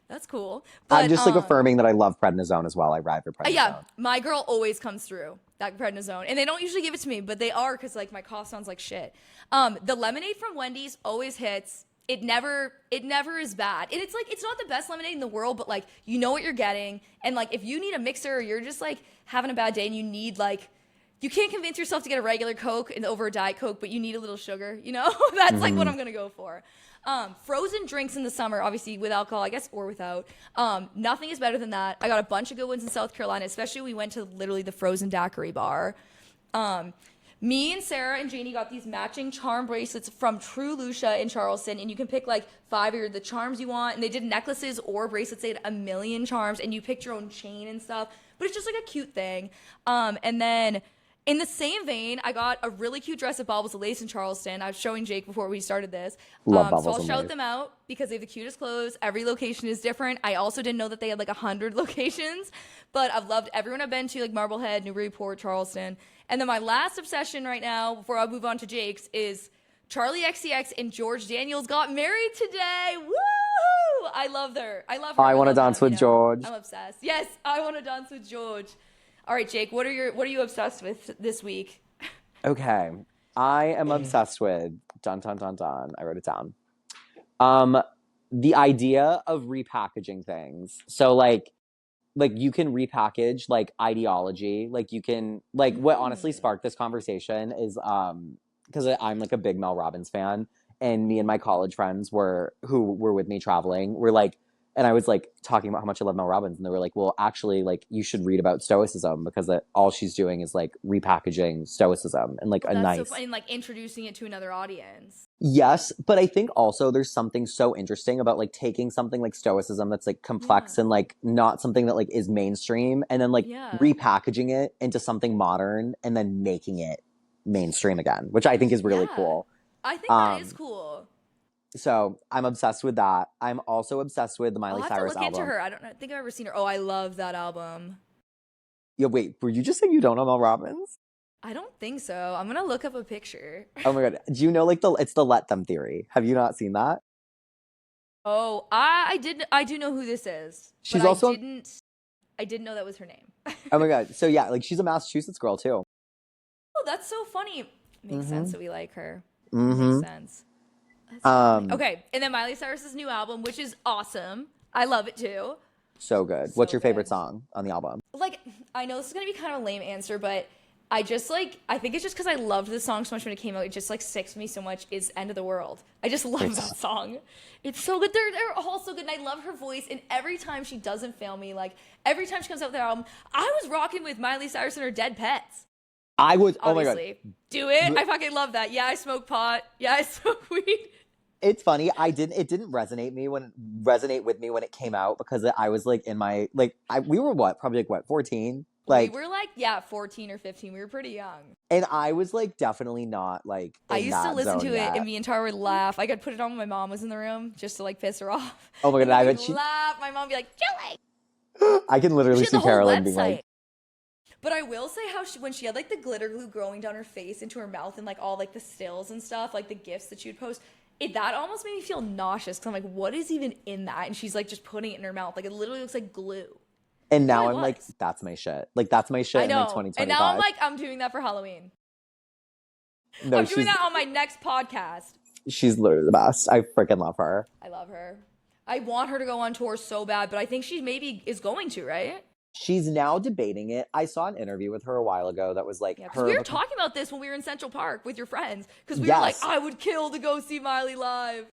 That's cool. I'm But, just like affirming that I love prednisone as well. I ride for prednisone. yeah, my girl always comes through that prednisone, and they don't usually give it to me, but they are because like my cough sounds like shit. The lemonade from Wendy's always hits. It never is bad, and it's like it's not the best lemonade in the world, but like you know what you're getting, and like if you need a mixer or you're just like having a bad day and you need like. You can't convince yourself to get a regular Coke and over a Diet Coke, but you need a little sugar, you know? That's like what I'm gonna go for. Frozen drinks in the summer, obviously with alcohol, I guess, or without. Nothing is better than that. I got a bunch of good ones in South Carolina, especially we went to literally the frozen daiquiri bar. Me and Sarah and Janie got these matching charm bracelets from True Lucia in Charleston, and you can pick like 5 of the charms you want, and they did necklaces or bracelets. They had a million charms, and you picked your own chain and stuff, but it's just like a cute thing. And then in the same vein, I got a really cute dress at Baubles of Lace in Charleston. I was showing Jake before we started this. Love So Baubles I'll of shout Lace. them out because they have the cutest clothes. Every location is different. I also didn't know that they had like 100 locations, but I've loved everyone I've been to, like Marblehead, Newburyport, Charleston. And then my last obsession right now, before I move on to Jake's, is Charlie XCX and George Daniels got married today. Woo! I love her. I love her. I want to love dance them, with George. I'm obsessed. Yes, I want to dance with George. All right, Jake, what are you obsessed with this week? Okay. I am obsessed with dun dun dun dun. I wrote it down. The idea of repackaging things. So like you can repackage like ideology. Like you can like what honestly sparked this conversation is because I'm like a big Mel Robbins fan, and me and my college friends who were with me traveling were like, and I was like talking about how much I love Mel Robbins, and they were like, well, actually, like you should read about Stoicism because all she's doing is like repackaging Stoicism and like a That's nice. so funny, and like introducing it to another audience. Yes, but I think also there's something so interesting about like taking something like Stoicism that's like complex and like not something that like is mainstream, and then like repackaging it into something modern and then making it mainstream again, which I think is really cool. I think that is cool. So I'm obsessed with that. I'm also obsessed with the Miley I'll have Cyrus to look album. into her. I don't think I've ever seen her. Oh, I love that album. Yeah, wait, were you just saying you don't know Mel Robbins? I don't think so. I'm gonna look up a picture. Oh my god, do you know like it's the Let Them theory? Have you not seen that? Oh, I do know who this is. She's but also I didn't know that was her name. Oh my god, so yeah, like she's a Massachusetts girl too. Oh, that's so funny. Makes sense that we like her. Mm-hmm. Makes sense. That's so funny. Okay, and then Miley Cyrus's new album, which is awesome. I love it too. So good. So What's your favorite good. song on the album? Like, I know this is gonna be kind of a lame answer, but I just like, I think it's just because I loved this song so much when it came out. It just like sticks to me so much. Is "End of the World." I just love that song. It's so good. They're all so good, and I love her voice. And every time she doesn't fail me, like every time she comes out with their album, I was rocking with Miley Cyrus and her Dead Pets. I was. Obviously. Oh my god. Do it. I fucking love that. Yeah, I smoke pot. Yeah, I smoke weed. It's funny. It didn't resonate with me when it came out because I was like in my we were probably 14. Like we were like 14 or 15. We were pretty young. And I was like definitely not like I used to listen to yet. it and me and Tara would laugh. I could put it on when my mom was in the room just to like piss her off. Oh my god, I would laugh. My mom would be like, Julie. I can literally see Carolyn being like. But I will say how when she had like the glitter glue growing down her face into her mouth and like all like the stills and stuff, like the gifs that she would post, that almost made me feel nauseous because I'm like, what is even in that? And she's like just putting it in her mouth. Like it literally looks like glue. And now I'm like, that's my shit. Like that's my shit in like 2025. And now I'm like, I'm doing that for Halloween. No, I'm doing that on my next podcast. She's literally the best. I freaking love her. I love her. I want her to go on tour so bad, but I think she maybe is going to, right? She's now debating it. I saw an interview with her a while ago that was like her. We were talking about this when we were in Central Park with your friends because we were like, I would kill to go see Miley live.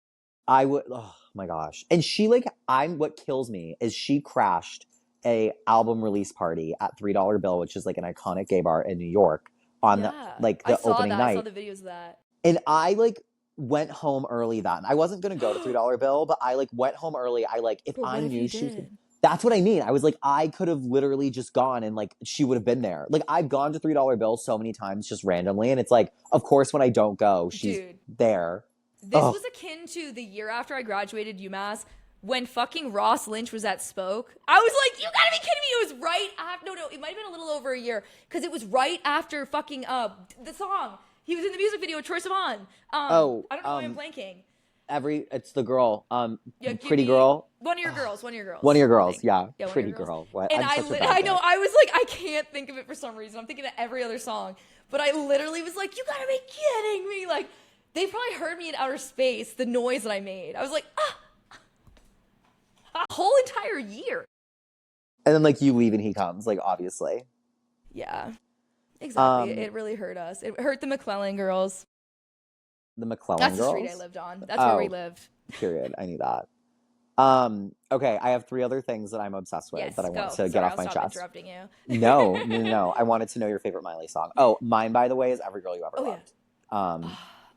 I would. Oh my gosh! And she what kills me is she crashed a album release party at $3 Bill, which is like an iconic gay bar in New York on the opening night. I saw the videos of that. And I went home early then. I wasn't gonna go to $3 Bill, but I went home early. If I knew she was. That's what I mean. I was like, I could have literally just gone and she would have been there. I've gone to $3 Bill so many times just randomly. And it's like, of course, when I don't go, she's there. This was akin to the year after I graduated UMass when fucking Ross Lynch was at Spoke. I was like, you gotta be kidding me. It was right after, no, it might have been a little over a year because it was right after fucking the song. He was in the music video with Troye Sivan. I don't know why I'm blanking. It's the girl, pretty girl. One of your girls. Yeah, pretty girl. What? And I know, I was like, I can't think of it for some reason. I'm thinking of every other song, but I literally was like, you gotta be kidding me! Like, they probably heard me in outer space, the noise that I made. I was like, a whole entire year. And then you leave and he comes, obviously. Yeah, exactly. It really hurt us. It hurt the McClellan girls. The McClellan That's girls? the street I lived on. That's where we lived. Period. I knew that. Okay, I have 3 other things that I'm obsessed with that I want to get off my chest. Interrupting you. No. I wanted to know your favorite Miley song. Oh, mine, by the way, is Every Girl You Ever Loved. I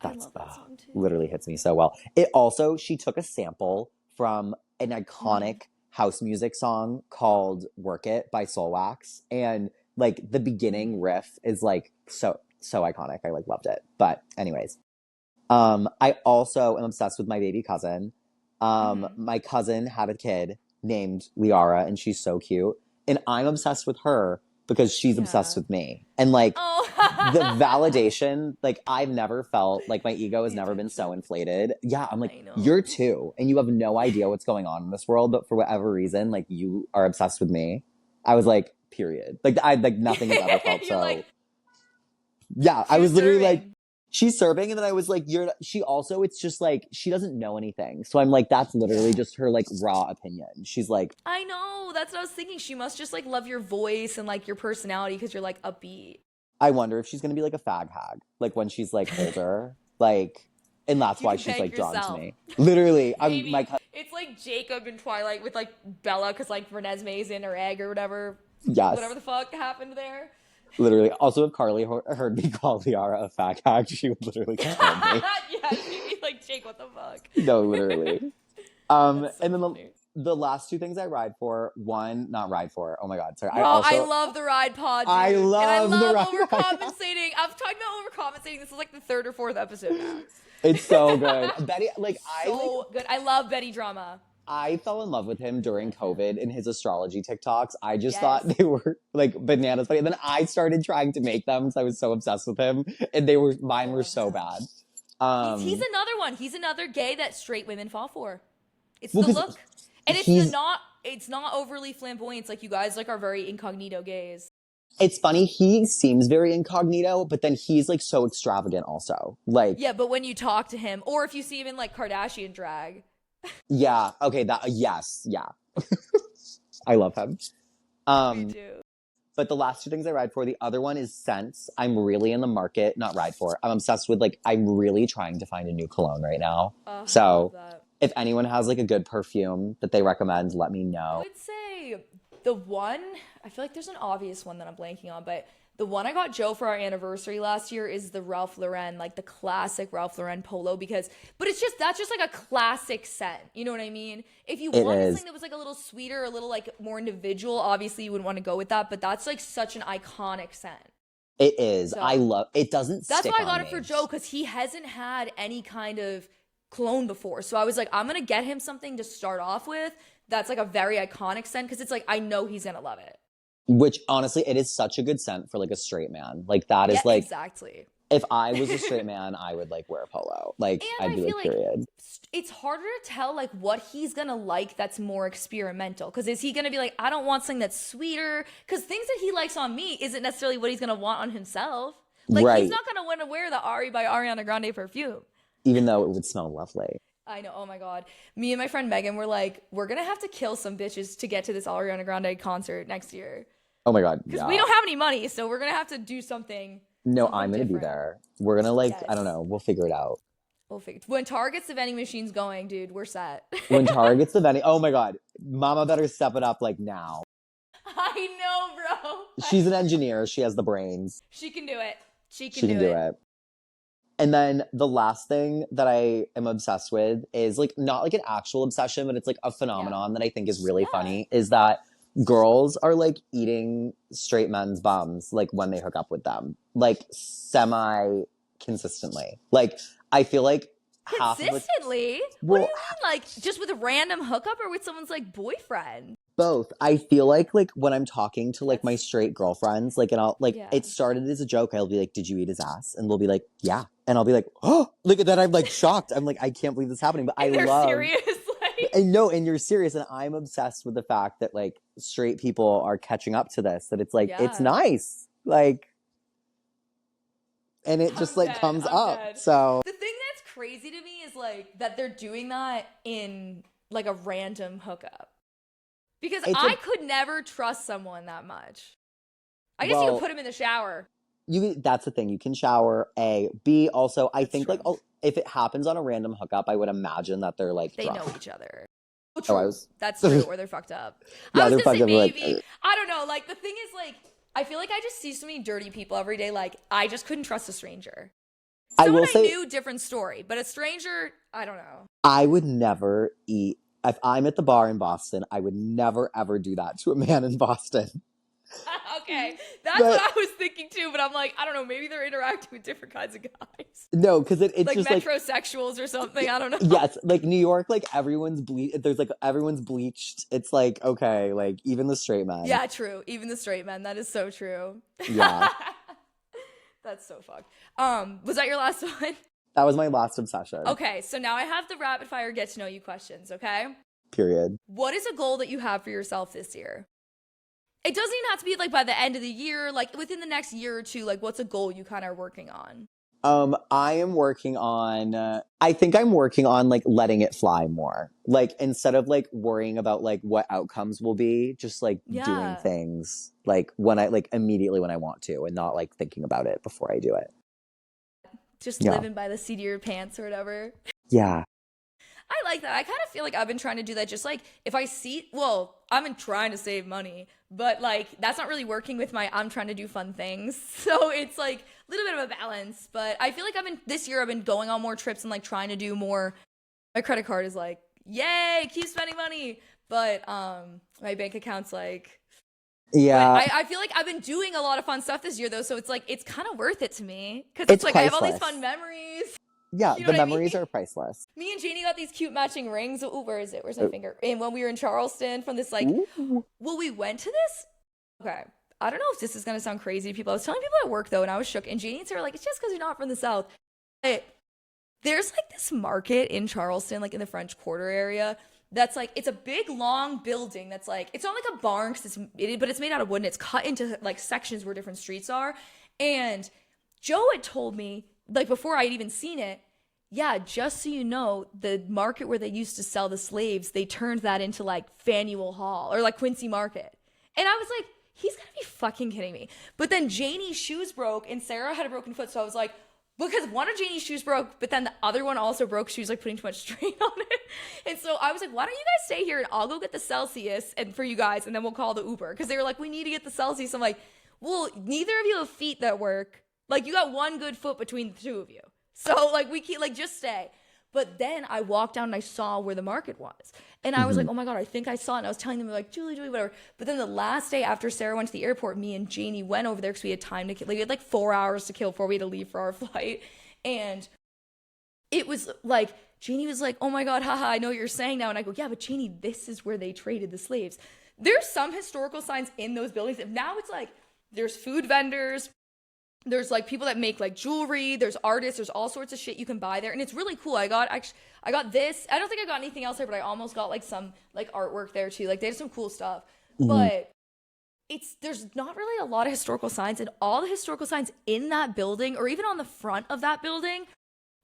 love that song too. Literally hits me so well. It also, she took a sample from an iconic house music song called Work It by Soulwax. And the beginning riff is so iconic. I loved it. But anyways. I also am obsessed with my baby cousin. My cousin had a kid named Liara, and she's so cute. And I'm obsessed with her because she's obsessed with me. And the validation, I've never felt my ego has never been so inflated. Yeah, I'm you're 2, and you have no idea what's going on in this world, but for whatever reason, you are obsessed with me. I was period. Nothing has ever felt so. Yeah, I was literally she's serving, and then I was she also, it's just she doesn't know anything. So I'm that's literally just her raw opinion. She's I know, that's what I was thinking. She must just love your voice and your personality because you're upbeat. I wonder if she's gonna be a fag hag, when she's older, and that's why she's drawn to me. Literally, it's Jacob in Twilight with Bella because Renesmee's in her egg or whatever. Yes. Whatever the fuck happened there. Literally. Also, if Carly heard me call Liara a fag hag, she would literally kill me. Yeah, she'd be Jake, what the fuck? No, literally. So and then the last 2 things I ride for, not ride for. Oh my god, sorry. I love the ride pod, dude. I love the ride overcompensating. I'm talking about overcompensating. This is the 3rd or 4th episode now. It's so good. Betty, good. I love Betty drama. I fell in love with him during COVID in his astrology TikToks. I just thought they were bananas funny. And then I started trying to make them because I was so obsessed with him. And mine were so bad. He's another one. He's another gay that straight women fall for. It's the look. And it's not overly flamboyant. It's you guys are very incognito gays. It's funny, he seems very incognito, but then he's like so extravagant also. Like, Yeah, but when you talk to him, or if you see him in like Kardashian drag. yeah, okay, yes, yeah. I love him. Me Um, too. but the last two things I ride for, the other one is scents. I'm really in the market, not ride for. I'm obsessed with like, I'm really trying to find a new cologne right now. Oh, I love So that. if anyone has like a good perfume that they recommend, let me I know. would say the one, I feel like there's an obvious one that I'm blanking on, but the one I got Joe for our anniversary last year is the Ralph Lauren, like the classic Ralph Lauren polo but that's just like a classic scent. You know what I mean? If you It wanted is. something that was like a little sweeter, a little like more individual, obviously you would want to go with that, but that's like such an iconic scent. It is. I So love it. Doesn't that's stick why I on got it me. for Joe because he hasn't had any kind of cologne before. So I was like, I'm gonna get him something to start off with that's like a very iconic scent because it's like I know he's gonna love it. Which honestly, it is such a good scent for like a straight man. Like that Yeah, is like, exactly. if I was a straight man, I would like wear a polo. Like And I'd I be feel like, like period. it's harder to tell like what he's gonna like that's more experimental. Because is he gonna be like, I don't want something that's sweeter? Because things that he likes on me isn't necessarily what he's gonna want on himself. Like he's Right. not gonna want to wear the Ari by Ariana Grande perfume. Even though it would smell lovely. I know. Oh my God. Me and my friend Megan were like, we're going to have to kill some bitches to get to this Ariana Grande concert next year. Oh my God. Because Yeah. we don't have any money. So we're going to have to do something. No, Something I'm gonna be different. there. We're gonna like, Yes. I don't know, we'll figure it out. We'll figure. When Tar gets the vending machines going, dude, we're set. When Tara gets the vending, oh my God, Mama better step it up like now. I know, bro. She's an engineer. She has the brains. She can do it. She She can do it. And then the last thing that I am obsessed with is like not like an actual obsession, but it's like a phenomenon that I think is really funny is that girls are like eating straight men's bums like when they hook up with them, like semi consistently. Like I feel like half of the Consistently? What do you mean? Like just with a random hookup or with someone's like boyfriend? both. I feel like when I'm talking to like my straight girlfriends, like and I'll like Yeah. it started as a joke. I'll be like, "Did you eat his ass?" And they'll be like, "Yeah." And I'll be like, "Oh, look at that!" I'm like shocked. I'm like, I can't believe this is happening. But And I they're love. serious. Like, And no, and you're serious, and I'm obsessed with the fact that like straight people are catching up to this. That it's like it's Yeah. nice, like, and it just like dead. comes I'm up. dead. So the thing that's crazy to me is like that they're doing that in like a random hookup. Because I could never trust someone that much. I guess you Well, could put him in the shower. that's the thing. You can shower. A, B. Also, I think true. like if it happens on a random hookup, I would imagine that they're like They drunk. know each other. Oh, Oh, true. I was. That's true. Or they're fucked up. Yeah, I was they're gonna say fucked up, like, maybe. I don't know. Like the thing is, like I feel like I just see so many dirty people every day. Like I just couldn't trust a stranger. Someone I knew, different story, but a stranger, I don't know. I would never eat. If I'm at the bar in Boston, I would never ever do that to a man in Boston. Okay, that's what I was thinking too, but I'm like, I don't know, maybe they're interacting with different kinds of guys. No, because it's like just metrosexuals or something. I don't know. Yes, like New York, like everyone's everyone's bleached. It's like okay, like even the straight men. Yeah, true. Even the straight men. That is so true. Yeah. That's so fucked. Was that your last one? That was my last obsession. Okay, so now I have the rapid fire get to know you questions, okay? Period. What is a goal that you have for yourself this year? It doesn't even have to be like by the end of the year, like within the next year or two, like what's a goal you kind of are working on? I am working on I think I'm working on like letting it fly more. Like instead of like worrying about like what outcomes will be, just like doing things like when I like immediately when I want to and not like thinking about it before I do it. Just living by the seat of your pants or whatever. Yeah. I like that. I kind of feel like I've been trying to do that. Just like if I see, well, I've been trying to save money, but like that's not really working with my I'm trying to do fun things. So it's like a little bit of a balance. But I feel like this year I've been going on more trips and like trying to do more. My credit card is like, yay, keep spending money. But my bank account's like, yeah. I feel like I've been doing a lot of fun stuff this year though. So it's like, it's kind of worth it to me. Cause it's like priceless. I have all these fun mememories. Yeah, you know the memories are priceless. Me and Janie got these cute matching rings. Ooh, where is it? Where's my finger? And when we were in Charleston from this like, well, we went to this. Okay. I don't know if this is going to sound crazy to people. I was telling people at work though, and I was shook. And Janie and Sarah were like, it's just because you're not from the South. But there's like this market in Charleston, like in the French Quarter area, that's like, it's a big long building that's like, it's not like a barn but it's made out of wood and it's cut into like sections where different streets are. And Joe had told me, like before I'd even seen it, yeah, just so you know, the market where they used to sell the slaves, they turned that into like Faneuil Hall or like Quincy Market. And I was like, he's gonna be fucking kidding me. But then Janie's shoes broke and Sarah had a broken foot, so I was like, because one of Janie's shoes broke, but then the other one also broke. She was like putting too much strain on it. And so I was like, why don't you guys stay here and I'll go get the Celsius and for you guys, and then we'll call the Uber. Because they were like, we need to get the Celsius. I'm like, well, neither of you have feet that work. Like, you got one good foot between the two of you. So like, we keep like, just stay. But then I walked down and I saw where the market was. And I was like, oh my God, I think I saw it. And I was telling them, like, Julie, whatever. But then the last day after Sarah went to the airport, me and Janie went over there because we had time to kill. Like, we had like 4 hours to kill before we had to leave for our flight. And it was like, Janie was like, oh my God, haha, I know what you're saying now. And I go, yeah, but Janie, this is where they traded the slaves. There's some historical signs in those buildings. And now it's like, there's food vendors. There's like people that make like jewelry, there's artists, there's all sorts of shit you can buy there. And it's really cool. I got this. I don't think I got anything else there, but I almost got like some like artwork there too. Like they have some cool stuff. But there's not really a lot of historical signs, and all the historical signs in that building or even on the front of that building,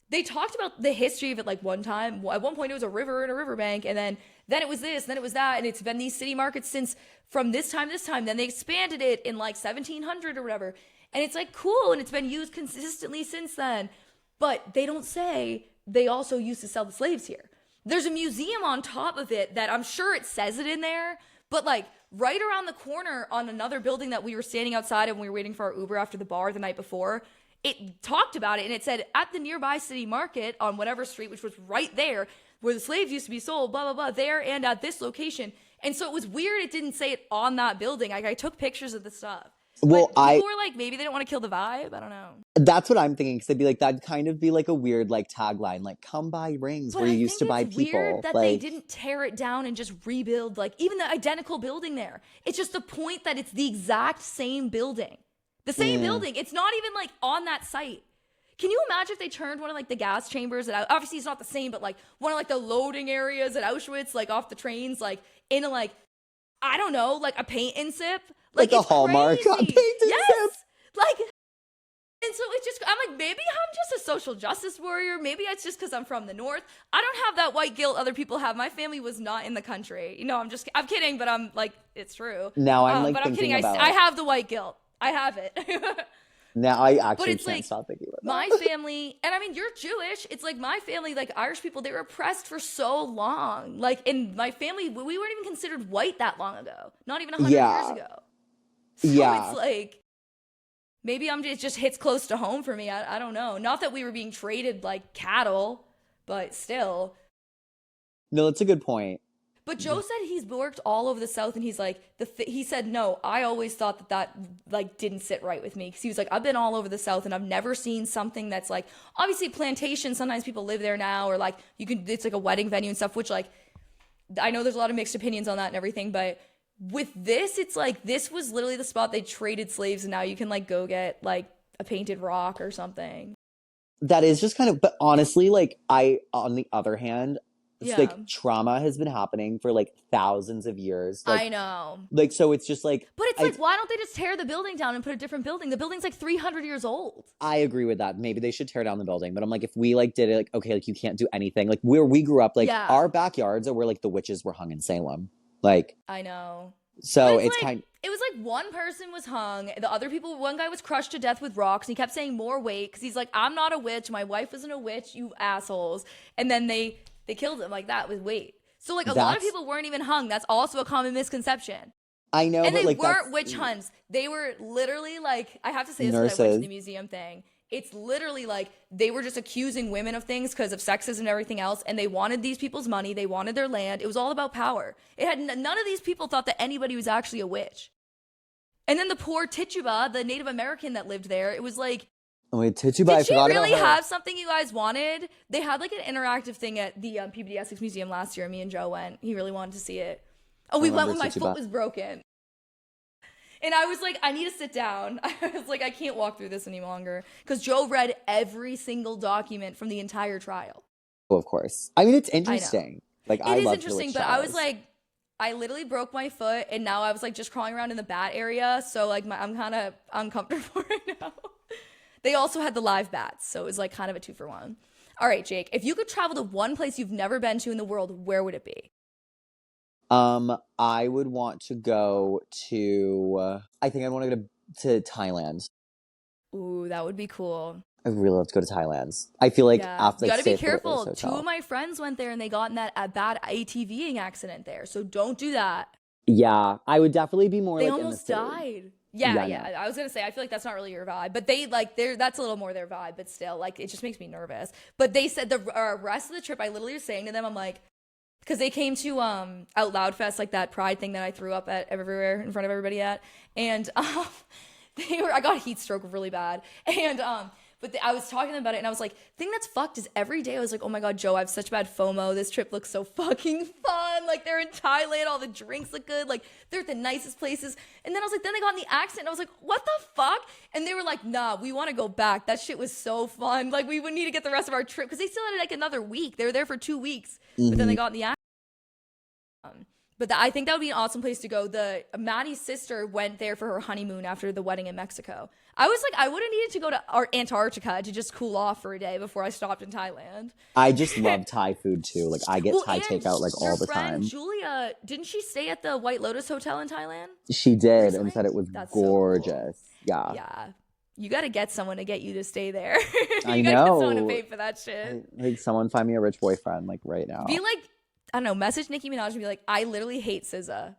they talked about the history of it. Like one time, at one point it was a river and a riverbank, and then it was this, then it was that. And it's been these city markets since from this time, then they expanded it in like 1700 or whatever. And it's like cool, and it's been used consistently since then. But they don't say they also used to sell the slaves here. There's a museum on top of it that I'm sure it says it in there, but like right around the corner on another building that we were standing outside of when we were waiting for our Uber after the bar the night before, it talked about it, and it said at the nearby city market on whatever street, which was right there where the slaves used to be sold, blah, blah, blah, there and at this location. And so it was weird it didn't say it on that building. Like I took pictures of the stuff. Well, people were like, maybe they don't want to kill the vibe. I don't know. That's what I'm thinking. Because I'd be like, that'd kind of be like a weird like tagline, like "Come buy rings where you used to buy people." Weird that like, they didn't tear it down and just rebuild like even the identical building there. It's just the point that it's the exact same building, the same building. It's not even like on that site. Can you imagine if they turned one of like the gas chambers obviously it's not the same, but like one of like the loading areas at Auschwitz, like off the trains, like into like I don't know, like a paint and sip. Like a Hallmark paint and sip. Like, and so it's just, I'm like, maybe I'm just a social justice warrior. Maybe it's just because I'm from the North. I don't have that white guilt other people have. My family was not in the country. You know, I'm kidding, but I'm like, it's true. Now I'm like, but I'm kidding. I have the white guilt. I have it. Now I actually can't stop thinking about that. My family, and I mean, you're Jewish. It's like my family, like Irish people, they were oppressed for so long. Like in my family, we weren't even considered white that long ago. Not even 100 years ago. So it's like, maybe it just hits close to home for me. I don't know. Not that we were being traded like cattle, but still. No, that's a good point. But Joe said he's worked all over the South, and he's like, he said, no, I always thought that like didn't sit right with me. Because he was like, I've been all over the South, and I've never seen something that's like, obviously plantation, sometimes people live there now, or like, it's like a wedding venue and stuff, which like, I know there's a lot of mixed opinions on that and everything, but with this, it's like, this was literally the spot they traded slaves, and now you can like go get like a painted rock or something. That is just kind of, but honestly, like on the other hand, it's like trauma has been happening for like thousands of years. Like, I know. Like, so it's just like. But it's like, why don't they just tear the building down and put a different building? The building's like 300 years old. I agree with that. Maybe they should tear down the building. But I'm like, if we like did it, like, okay, like you can't do anything. Like where we grew up, like our backyards are where like the witches were hung in Salem. Like. I know. So it's like, kind. It was like one person was hung. The other people, one guy was crushed to death with rocks. And he kept saying more weight because he's like, I'm not a witch. My wife isn't a witch, you assholes. And then they killed him like that with weight. So like a lot of people weren't even hung. That's also a common misconception. I know, and but they like weren't witch hunts. They were literally like, I have to say this because I went to the museum thing. It's literally like they were just accusing women of things because of sexism and everything else, and they wanted these people's money. They wanted their land. It was all about power. It had none of these people thought that anybody was actually a witch. And then the poor Tituba, the Native American that lived there, it was like, wait, Tituba, did she really have something you guys wanted? They had like an interactive thing at the PBD Essex Museum last year. Me and Joe went. He really wanted to see it. Oh, we went when my foot was broken. And I was like, I need to sit down. I was like, I can't walk through this any longer. Because Joe read every single document from the entire trial. Well, of course. I mean, it's I know. interesting. Like, It I is love to interesting, witch but I was trials. like, I literally broke my foot, and now I was like just crawling around in the bat area. So like, I'm kind of uncomfortable right now. They also had the live bats, so it was like kind of a 2-for-1. All right, Jake, if you could travel to one place you've never been to in the world, where would it be? I would want to go to, I think I'd want to go to Thailand. Ooh, that would be cool. I really love to go to Thailand. I feel like Yeah, after you like got to be stay at the Whitney's careful. Two of hotel. my friends went there and they got in a bad ATVing accident there, so don't do that. Yeah, I would definitely be more They like in the almost city. died. Yeah, Yeah, no. yeah. I was gonna say I feel like that's not really your vibe, but they like that's a little more their vibe. But still, like it just makes me nervous. But they said the rest of the trip, I literally was saying to them, I'm like, because they came to Out Loud Fest, like that Pride thing that I threw up at everywhere in front of everybody at, and I got a heat stroke really bad, and but I was talking to them about it, and I was like, the thing that's fucked is every day I was like, oh my god, Joe, I have such bad FOMO. This trip looks so fucking fun. Like they're in Thailand, all the drinks look good, like they're at the nicest places. And then I was like, then they got in the accident, and I was like, what the fuck? And they were like, nah, we want to go back. That shit was so fun. Like we would need to get the rest of our trip because they still had like another week. They were there for 2 weeks, but then they got in the accident. But I think that would be an awesome place to go. Maddie's sister went there for her honeymoon after the wedding in Mexico. I was like, I would have needed to go to Antarctica to just cool off for a day before I stopped in Thailand. I just love Thai food too. Like I get Thai and takeout like all the your friend time. Julia, didn't she stay at the White Lotus Hotel in Thailand She did recently? and said it was That's so cool. gorgeous. Yeah. Yeah. You got to get someone to get you to stay there. I You got to get someone to know. pay for that shit. Like someone find me a rich boyfriend like right now. Be like, I don't know, message Nicki Minaj and be like, I literally hate SZA.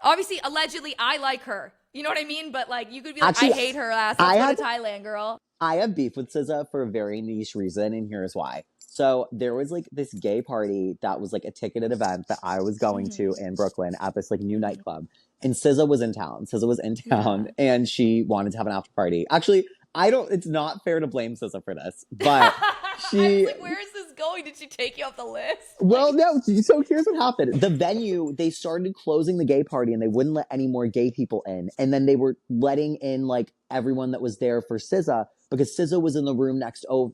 Obviously, allegedly, I like her. You know what I mean? But like, you could be like, Actually, I hate her ass. Let's go to Thailand, girl. I have beef with SZA for a very niche reason, and here's why. So there was like this gay party that was like a ticketed event that I was going to in Brooklyn at this like new nightclub. And SZA was in town. SZA was in town and she wanted to have an after party. Actually, it's not fair to blame SZA for this, but I was like, where is this going? Did she take you off the list? Well, no. So here's what happened. The venue, they started closing the gay party and they wouldn't let any more gay people in. And then they were letting in like everyone that was there for SZA because SZA was in the room next over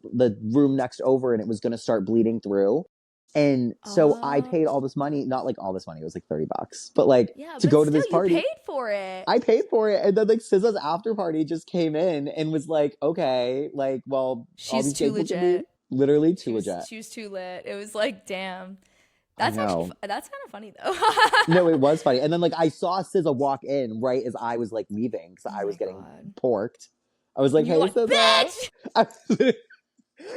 and it was going to start bleeding through. And so I paid all this money, not like all this money, it was like $30, but like to go to this party. You paid for it. I paid for it. And then like SZA's after party just came in and was like, okay, like, well, she's too legit. Literally too legit. She was too lit. It was like, damn. That's actually, that's kind of funny though. No, it was funny. And then like I saw SZA walk in right as I was like leaving because I was getting porked. I was like, hey, SZA. Bitch!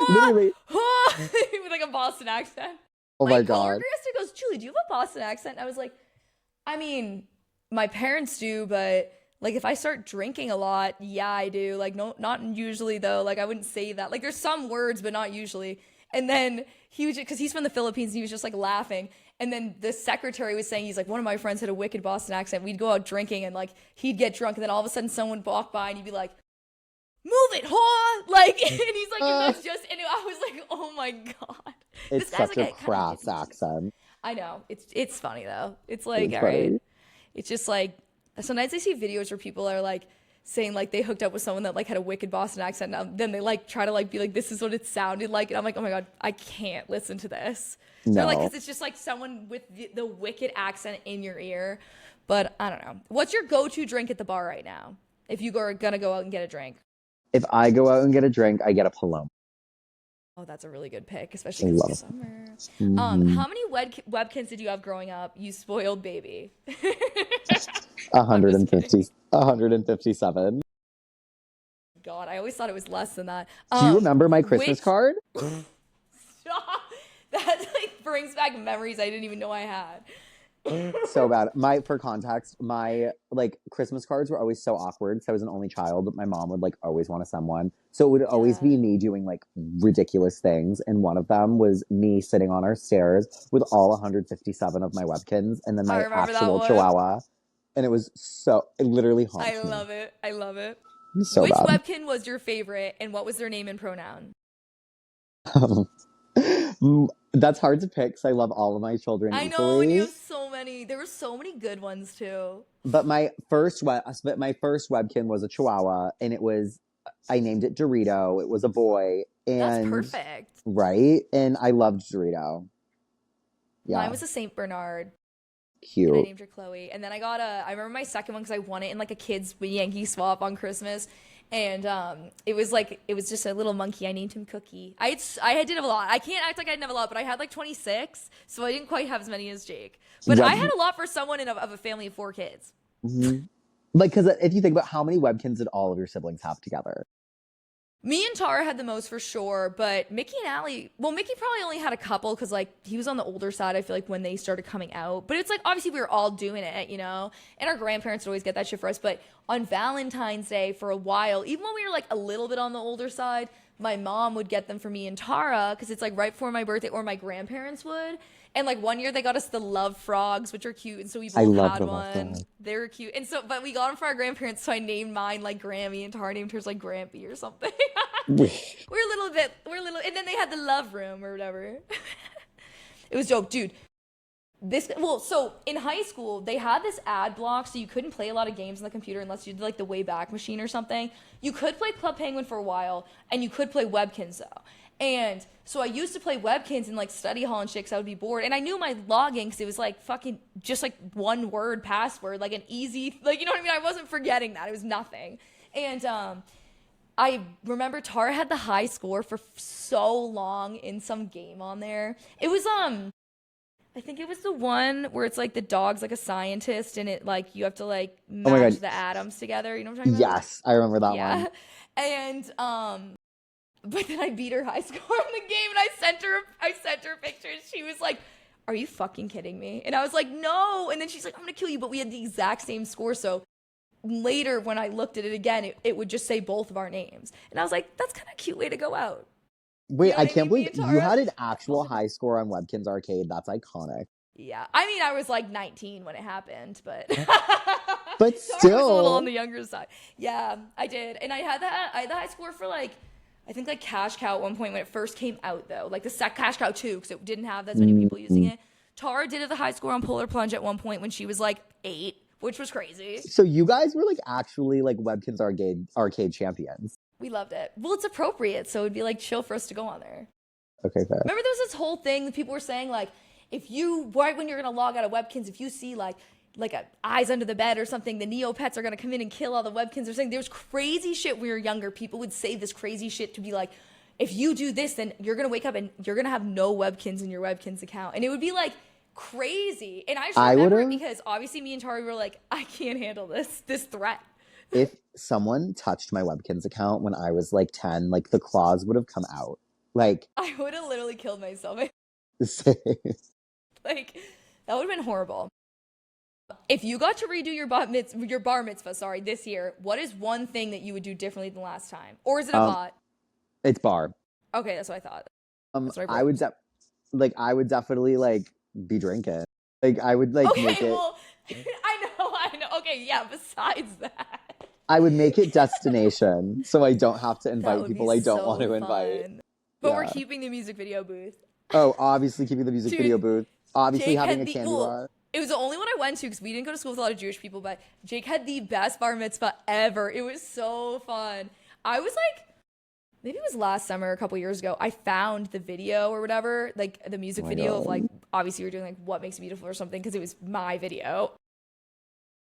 Literally. With like a Boston accent. Oh my God. Coworker yesterday goes, Julie, do you have a Boston accent? And I was like, I mean, my parents do, but like if I start drinking a lot, yeah, I do. Like no, not usually though. Like I wouldn't say that. Like there's some words, but not usually. And then he was, because he's from the Philippines, and he was just like laughing. And then the secretary was saying, he's like, one of my friends had a wicked Boston accent. We'd go out drinking and like he'd get drunk, and then all of a sudden someone would walk by and he'd be like, move it, whore! Like, and he's like, and that's just, and I was like, oh my God. It's such a crass accent. I know. It's funny though. It's like, all right. It's just like, sometimes I see videos where people are like saying like they hooked up with someone that like had a wicked Boston accent. Now then they like try to like be like, this is what it sounded like. And I'm like, oh my God, I can't listen to this. No. They're like, because it's just like someone with the wicked accent in your ear. But I don't know. What's your go-to drink at the bar right now? If you are gonna go out and get a drink. If I go out and get a drink, I get a Paloma. Oh, that's a really good pick, especially because it's summer. How many Webkinz did you have growing up? You spoiled baby. 157. God, I always thought it was less than that. Do you remember my Christmas card? That like brings back memories I didn't even know I had. So bad. For context, my like Christmas cards were always so awkward. So I was an only child, but my mom would like always want to send one. So it would always be me doing like ridiculous things. And one of them was me sitting on our stairs with all 157 of my Webkinz and then my actual Chihuahua. And it literally haunts me. I love it. I love it. So Which bad. Webkinz was your favorite, and what was their name and pronoun? That's hard to pick because I love all of my children equally. I know, and you have so many. funny. There were so many good ones too. But my first Webkin was a Chihuahua, and I named it Dorito. It was a boy, and That's perfect. right, and I loved Dorito. Yeah, Mine was a Saint Bernard. cute. And I named her Chloe. And then I remember my second one because I won it in like a kid's Yankee swap on Christmas. And it was just a little monkey. I named him Cookie. I did have a lot. I can't act like I didn't have a lot, but I had like 26, so I didn't quite have as many as Jake. But I had a lot for someone of a family of 4 kids. Mm-hmm. Like, because if you think about how many Webkins did all of your siblings have together? Me and Tara had the most for sure, but Mickey and Allie, well, Mickey probably only had a couple because, like, he was on the older side, I feel like, when they started coming out. But it's like, obviously, we were all doing it, you know? And our grandparents would always get that shit for us. But on Valentine's Day, for a while, even when we were, like, a little bit on the older side, my mom would get them for me and Tara because it's, like, right before my birthday, or my grandparents would. And, like, one year they got us the Love Frogs, which are cute. And so we both had one. They were cute. And so, but we got them for our grandparents. So I named mine, like, Grammy, and Tara named hers, like, Grampy or something. we're a little, and then they had the Love Room or whatever. It was dope. Dude, so in high school, they had this ad block, so you couldn't play a lot of games on the computer unless you did, like, the Wayback Machine or something. You could play Club Penguin for a while, and you could play Webkinz, though. And so I used to play Webkinz in, like, study hall and shit because I would be bored. And I knew my login because it was, like, fucking just, like, one word password, like, an easy, like, you know what I mean? I wasn't forgetting that. It was nothing. And I remember Tara had the high score for so long in some game on there. It was, I think it was the one where it's, like, the dog's, like, a scientist and it, like, you have to, like, match the atoms together. You know what I'm talking about? Yes, I remember that one. And, but then I beat her high score in the game, and I sent her a picture, and she was like, "Are you fucking kidding me?" And I was like, "No." And then she's like, "I'm gonna kill you." But we had the exact same score, so later when I looked at it again, it would just say both of our names, and I was like, "That's kind of a cute way to go out." Wait, You know I can't believe you had an Tara? actual high score on Webkinz Arcade. That's iconic. Yeah, I mean, I was like 19 when it happened, but But Tara was a little on the younger side. Yeah, I did, and I had the high score for, like, I think, like, Cash Cow at one point when it first came out, though. Like, the Cash Cow 2, because it didn't have as many people using it. Tara did have the high score on Polar Plunge at one point when she was, like, 8, which was crazy. So you guys were, like, actually, like, Webkinz arcade champions. We loved it. Well, it's appropriate, so it'd be, like, chill for us to go on there. Okay, fair. Remember there was this whole thing that people were saying, like, if you, right when you're going to log out of Webkinz, if you see, like a eyes under the bed or something, the Neopets are going to come in and kill all the Webkinz. Or something. There was crazy shit when we were younger. People would say this crazy shit to be like, if you do this, then you're going to wake up and you're going to have no Webkinz in your Webkinz account. And it would be, like, crazy. And I just remember it because obviously me and Tari were like, I can't handle this threat. If someone touched my Webkinz account when I was, like, 10, like, the claws would have come out. Like, I would have literally killed myself. Like, that would have been horrible. If you got to redo your bar mitzvah, this year, what is one thing that you would do differently than last time? Or is it a bot? It's bar. Okay, that's what I thought. I would definitely, like, be drinking. Like, I would, like, make it. Well, I know. Okay, yeah, besides that. I would make it destination so I don't have to invite people I don't want to invite. But we're keeping the music video booth. Oh, obviously keeping the music video booth. Obviously Jake having a candy bar. It was the only one I went to because we didn't go to school with a lot of Jewish people, but Jake had the best bar mitzvah ever. It was so fun. I was like, maybe it was last summer, a couple years ago, I found the video or whatever, like the music video of, like, obviously we were doing, like, What Makes It Beautiful or something because it was my video.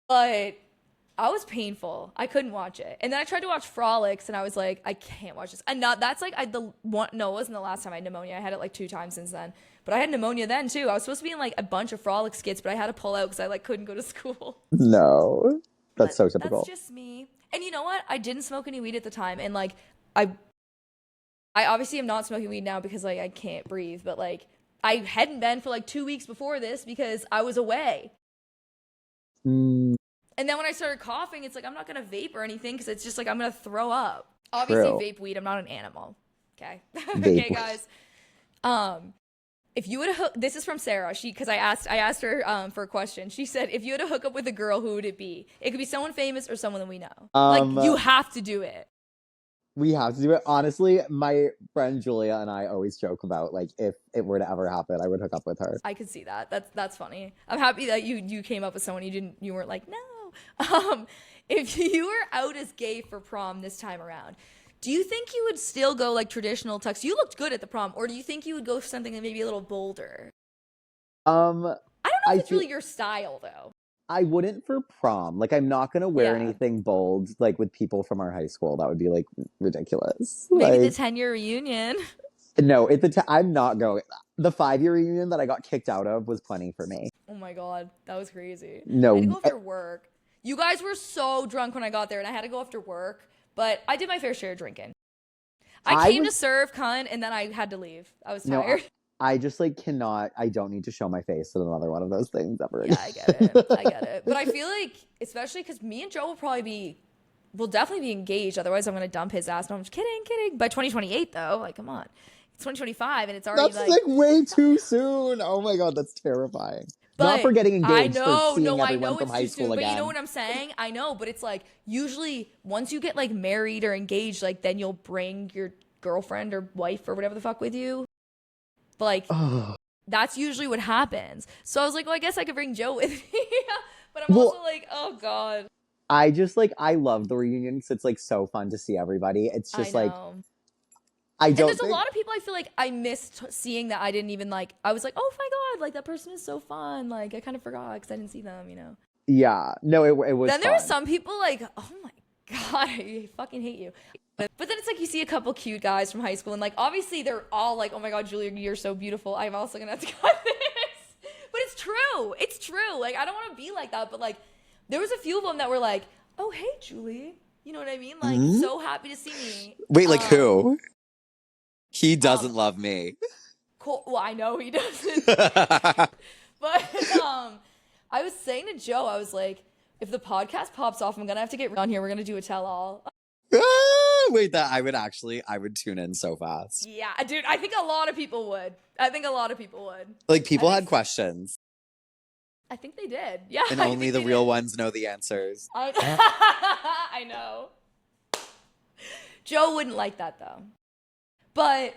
But I was painful. I couldn't watch it. And then I tried to watch Frolics and I was like, I can't watch this. And that's like, it wasn't the last time I had pneumonia. I had it like 2 times since then. But I had pneumonia then too. I was supposed to be in, like, a bunch of Frolic skits, but I had to pull out because I, like, couldn't go to school. No. That's so typical. That's just me. And you know what? I didn't smoke any weed at the time. And, like, I obviously am not smoking weed now because, like, I can't breathe. But, like, I hadn't been for, like, 2 weeks before this because I was away. And then when I started coughing, it's like, I'm not going to vape or anything because it's just like, I'm going to throw up. Obviously, vape weed. I'm not an animal. Okay. Okay, guys. If you would have this is from Sarah. Because I asked her for a question. She said, if you had to hook up with a girl, who would it be? It could be someone famous or someone that we know. Like, you have to do it. We have to do it. Honestly, my friend Julia and I always joke about like if it were to ever happen, I would hook up with her. I could see that. That's funny. I'm happy that you came up with someone you weren't like, no. If you were out as gay for prom this time around, do you think you would still go like traditional tux? You looked good at the prom, or do you think you would go for something that maybe a little bolder? Um, I don't know I if it's feel really your style though. I wouldn't for prom. Like I'm not gonna wear Yeah. anything bold like with people from our high school. That would be like ridiculous. Maybe the Like 10-year reunion. no, I'm not going. The 5-year reunion that I got kicked out of was plenty for me. Oh my god, that was crazy. I had to No, go after work. You guys were so drunk when I got there, and I had to go after work. But I did my fair share of drinking. I came to serve, cunt, and then I had to leave. I was no, tired. I just like cannot. I don't need to show my face at another one of those things ever Yeah, again. I get it. I get it. But I feel like, especially because me and Joe will definitely be engaged. Otherwise, I'm going to dump his ass. No, I'm just kidding. By 2028, though, like, come on. It's 2025, and it's already That's like way too soon. Oh my god, that's terrifying. But Not for getting I engaged, know, for seeing no, I everyone know from it's high too school soon, but again. you know what I'm saying? I know, but it's like usually once you get like married or engaged, like then you'll bring your girlfriend or wife or whatever the fuck with you. But like that's usually what happens. So I was like, well, I guess I could bring Joe with me. But I'm also like, oh god. I just like I love the reunions. It's like so fun to see everybody. It's just like and there's a lot of people I feel like I missed seeing that I didn't even like. I was like, oh my god, like that person is so fun. Like I kind of forgot because I didn't see them, you know. Yeah, no, it was. Then there fun. were some people like, oh my god, I fucking hate you. But then it's like you see a couple cute guys from high school, and like obviously they're all like, oh my god, Julia, you're so beautiful. I'm also gonna have to cut this. But it's true. It's true. Like I don't want to be like that, but like there was a few of them that were like, oh hey, Julie. You know what I mean? Like so happy to see me. Wait, like who? He doesn't love me. Cool. Well, I know he doesn't. But I was saying to Joe, I was like, if the podcast pops off, I'm gonna have to get on here. We're gonna do a tell-all. Wait, I would tune in so fast. Yeah, dude, I think a lot of people would. Like people had questions. I think they did. Yeah. And only the real ones know the answers. I know. Joe wouldn't like that though. But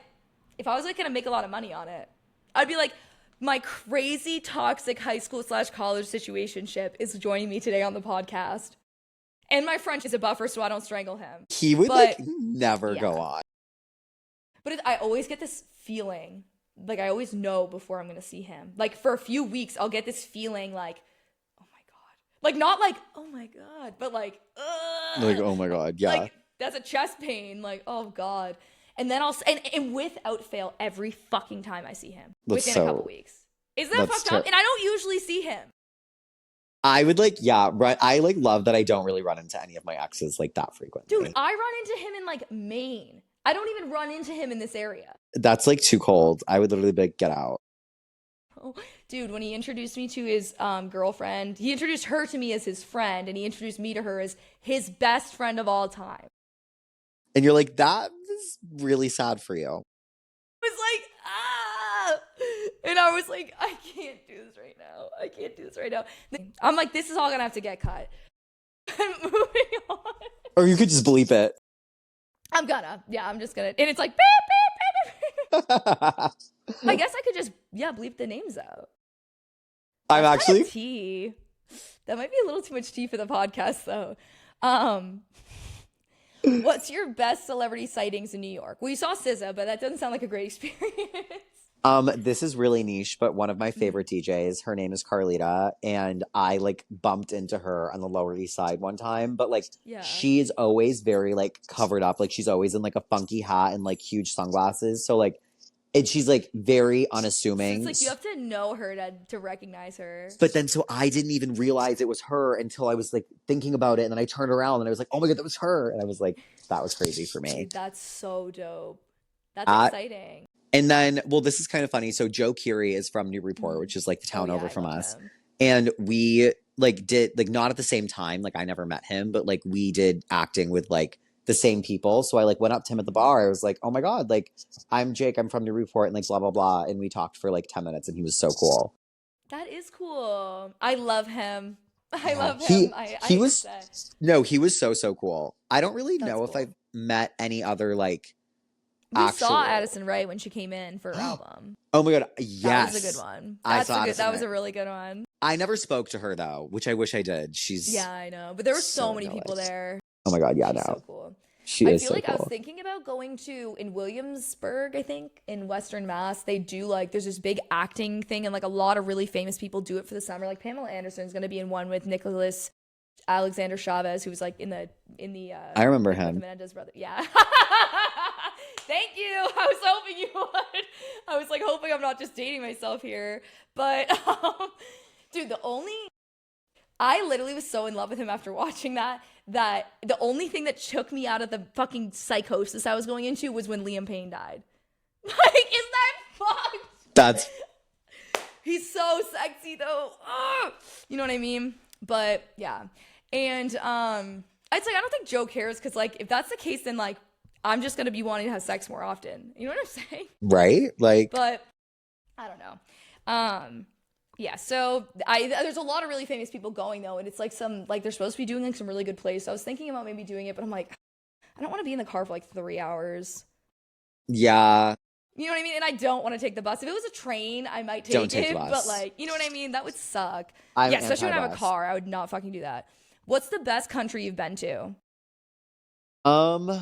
if I was like gonna make a lot of money on it, I'd be like, my crazy toxic high school / college situationship is joining me today on the podcast. And my French is a buffer, so I don't strangle him. He would like never go on. But I always get this feeling, like I always know before I'm gonna see him. Like for a few weeks, I'll get this feeling like, oh my god, like not like oh my god, but like, like oh my god, yeah. Like that's a chest pain. Like oh god. And then and without fail, every fucking time I see him within a couple weeks. Isn't that fucked up? And I don't usually see him. I would like, yeah, right. I like love that I don't really run into any of my exes like that frequently. Dude, I run into him in like Maine. I don't even run into him in this area. That's like too cold. I would literally be like, get out. Oh, dude, when he introduced me to his girlfriend, he introduced her to me as his friend, and he introduced me to her as his best friend of all time. And you're like, that is really sad for you. I was like, ah! And I was like, I can't do this right now. I'm like, this is all gonna have to get cut. I'm moving on. Or you could just bleep it. I'm just gonna. And it's like, beep, beep, beep, beep. I guess I could just, bleep the names out. I'm actually. Tea. That might be a little too much tea for the podcast, though. What's your best celebrity sightings in New York? Well, you saw SZA, but that doesn't sound like a great experience. This is really niche, but one of my favorite DJs, her name is Carlita, and I like bumped into her on the Lower East Side one time, but like she's always very like covered up, like she's always in like a funky hat and like huge sunglasses, so like and she's like very unassuming. So it's like you have to know her to recognize her. But then so I didn't even realize it was her until I was like thinking about it, and then I turned around and I was like, oh my god, that was her, and I was like, that was crazy for me. Dude, that's so dope. That's exciting. And then, well, this is kind of funny. So Joe Keery is from Newburyport, which is like the town over from us. Him. And we like did like not at the same time. Like I never met him, but like we did acting with like the same people. So I like went up to him at the bar. I was like, oh my god, like I'm Jake. I'm from Newburyport, and like blah blah blah. And we talked for like 10 minutes, and he was so cool. That is cool. I love him. I Yeah. love him. I He hate to was say. no, he was so cool. I don't really That's know if cool. I've met any other like We saw actual. Addison Rae when she came in for her album. Oh my god, That was a good yes. one. I saw Addison That was Rae. a really good one. I never spoke to her though, which I wish I did. She's Yeah, I know. But there were so many people nice. there. Oh my god, yeah, She's no. so cool. She I is feel so like I was cool. thinking about going to in Williamsburg, I think, in Western Mass. They do like there's this big acting thing and like a lot of really famous people do it for the summer. Like Pamela Anderson's gonna be in one with Nicholas Alexander Chavez, who was like in the I remember with the him. Menendez brother. Yeah. Thank you. I was hoping you would. I was like hoping I'm not just dating myself here. But dude, I literally was so in love with him after watching that the only thing that took me out of the fucking psychosis I was going into was when Liam Payne died. Like, is that fucked? That's He's so sexy though. Ugh. You know what I mean? But yeah. And I'd say I don't think Joe cares because like if that's the case, then like I'm just gonna be wanting to have sex more often. You know what I'm saying? right. Like, But I don't know. Yeah, so there's a lot of really famous people going though, and it's like they're supposed to be doing like some really good place. So I was thinking about maybe doing it, but I'm like, I don't want to be in the car for like 3 hours. yeah, You know what I mean? And I don't want to take the bus. If it was a train, I might Don't take take it, the bus. but like, you know what I mean? That would suck. I'm Yeah, especially when I have a anti-bus. car, I would not fucking do that. What's the best country you've been to? Um,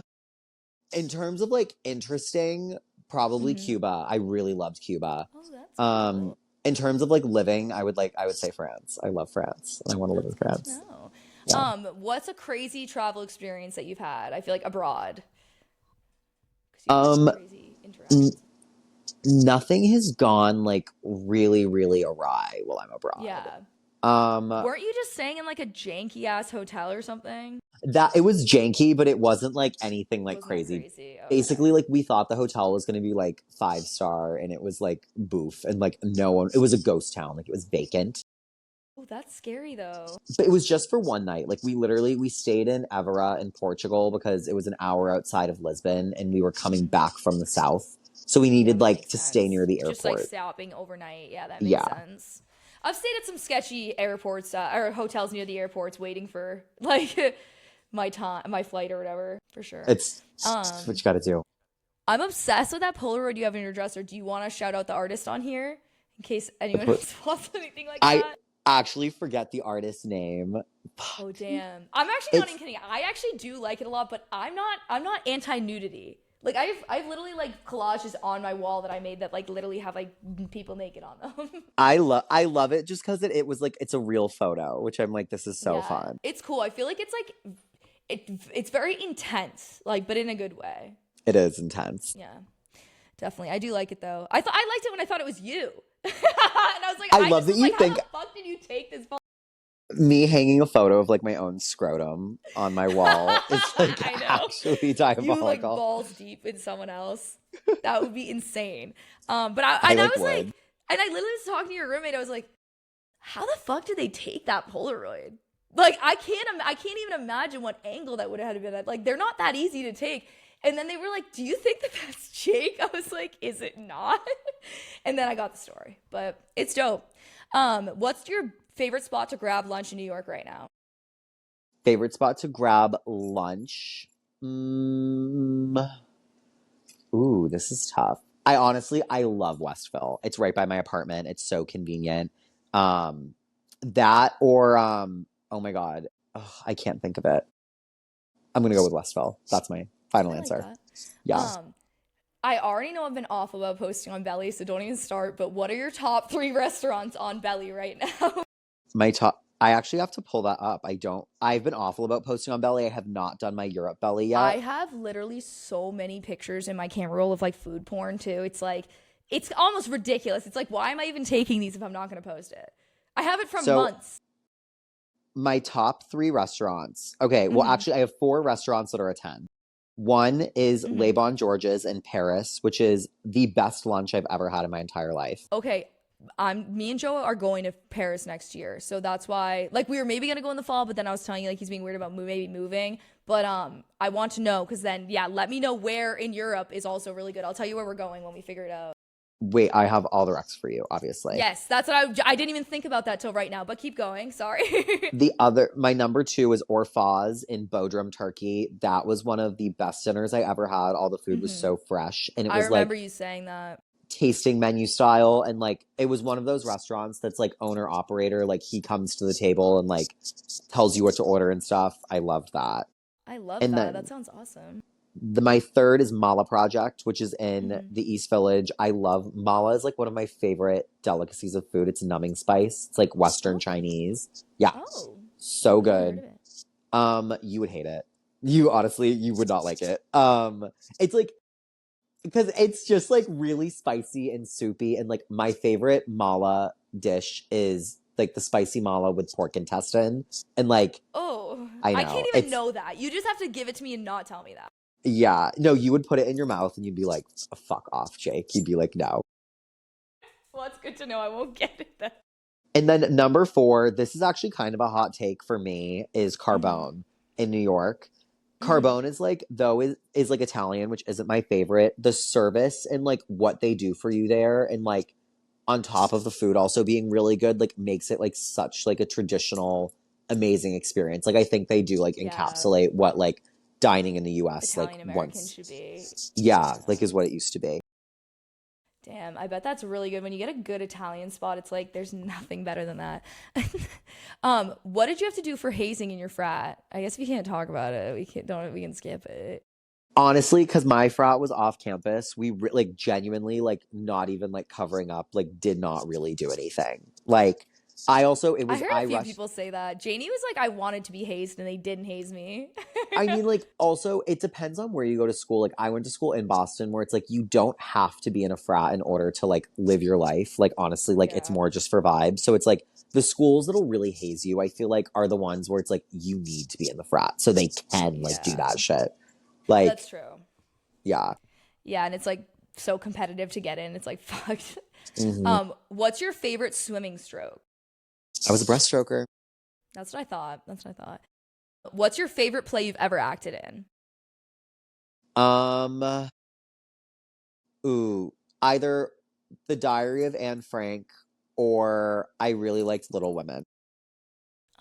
in terms of like interesting, probably Mhm. Cuba. I really loved Cuba. Oh, that's Um, cool. in terms of like living, I would say France. I love France, and I want to live in That's good to France. know. Yeah. What's a crazy travel experience that you've had? I feel like abroad. Because you've had Um, some crazy n- interactions. nothing has gone like really awry while I'm abroad. Yeah. Um, Weren't you just staying in like a janky ass hotel or something? that it was janky, but it wasn't like anything like Wasn't that crazy. crazy? Basically, Okay. like we thought the hotel was going to be like 5-star, and it was like boof, and like no one. It was a ghost town, like it was vacant. Oh, that's scary though. But it was just for one night. Like we stayed in Évora in Portugal because it was an hour outside of Lisbon, and we were coming back from the south, so we Yeah, needed that like makes to stay near sense. the Just like airport. stopping overnight. Yeah, that makes Yeah, sense. I've stayed at some sketchy airports or hotels near the airports waiting for like my flight or whatever, for sure. it's what Um, you got to do. I'm obsessed with that Polaroid you have in your dresser. Do you want to shout out the artist on here in case anyone else wants anything like I that? actually forget the artist's name. Oh damn. I'm actually not It's even kidding. I actually do like it a lot, but I'm not anti-nudity. Like I've literally like collages on my wall that I made that like literally have like people naked on them. I love it just because it was like it's a real photo, which I'm like, this is so Yeah. fun. It's cool. I feel like it's like it's very intense, like but in a good way. It is intense. Yeah. Definitely. I do like it though. I liked it when I thought it was you. And I was like, I I love just that was you like, how think the fuck did you take this photo? me hanging a photo of like my own scrotum on my wall is like I know. actually You like diabolical. balls deep in someone else. That would be insane. But I and I like was like, would. and I literally was talking to your roommate. I was like, how the fuck did they take that Polaroid? Like, I can't even imagine what angle that would have had to be at. Like, they're not that easy to take. And then they were like, do you think that that's Jake? I was like, is it not? And then I got the story, but it's dope. What's your favorite spot to grab lunch in New York right now? Favorite spot to grab lunch? Mm, ooh, this is tough. I love Westville. It's right by my apartment. It's so convenient. Um, that or oh my god, ugh, I can't think of it. I'm gonna go with Westville. That's my final I like answer. that. Yeah. I already know I've been awful about posting on Belly, so don't even start. But what are your top 3 restaurants on Belly right now? My top. I actually have to pull that up. I've been awful about posting on Belly. I have not done my Europe Belly I yet. have literally so many pictures in my camera roll of like food porn too. It's like, it's almost ridiculous. It's like, why am I even taking these if I'm not going to post it? I have it from So months. my top 3 restaurants. Okay, well, Mm-hmm. actually, I have 4 restaurants that are a 10. One is Mm-hmm. Les Bon Georges in Paris, which is the best lunch I've ever had in my entire life. Okay, me and Joe are going to Paris next year, so that's why. Like, we were maybe gonna go in the fall, but then I was telling you like he's being weird about maybe moving. But I want to know because then yeah, let me know where in Europe is also really good. I'll tell you where we're going when we figure it out. Wait, I have all the recs for you, obviously. Yes, that's what I didn't even think about that till right now, but keep going. Sorry. My number two is Orfaz in Bodrum, Turkey. That was one of the best dinners I ever had. All the food was so fresh, and it I was remember like you saying that. tasting menu style, and like it was one of those restaurants that's like owner operator, like he comes to the table and like tells you what to order and stuff. I loved that. I love And that. That then sounds awesome. my third is Mala Project, which is in Hmm. the East Village. I love Mala is like one of my favorite delicacies of food. It's numbing spice. It's like Western Oh, Chinese. Yeah. oh, So never heard good. of it. You would hate it. You honestly, you would not like it. It's like because it's just like really spicy and soupy, and like my favorite mala dish is like the spicy mala with pork intestine, and like Oh, I I can't know even it's know that. You just have to give it to me and not tell me that. yeah, no, you would put it in your mouth and you'd be like, fuck off, Jake. You'd be like, no. Well, that's good to know. I won't get it then. And then number four, this is actually kind of a hot take for me, is Hmm. Carbone in New York. Hmm. Carbone is like, though is like Italian, which isn't my favorite. The service and like what they do for you there, and like on top of the food also being really good, like makes it like such like a traditional, amazing experience. Like I think they do like Yeah, encapsulate what like dining in the US like Italian American should once, be. yeah, Yeah. like is what it used to be. Damn, I bet that's really good. When you get a good Italian spot, it's like there's nothing better than that. What did you have to do for hazing in your frat? I guess we can't talk about it. We can skip it. Honestly, because my frat was off campus, like genuinely like not even like covering up, like did not really do anything. Like I also it I was heard I a few rushed. people say that. Janie was like, I wanted to be hazed and they didn't haze me. I mean, like, also, it depends on where you go to school. Like, I went to school in Boston where it's like you don't have to be in a frat in order to like live your life. Like, honestly, like, it's Yeah. more just for vibes. So it's like the schools that'll really haze you, I feel like, are the ones where it's like you need to be in the frat so they can like do Yeah. that shit. Like, That's true. yeah. Yeah, and it's like so competitive to get in. It's like fucked. Hmm. What's your favorite swimming stroke? I was a breaststroker. That's what I thought. That's what I thought. What's your favorite play you've ever acted in? Um, ooh, either The Diary of Anne Frank or I really liked Little Women.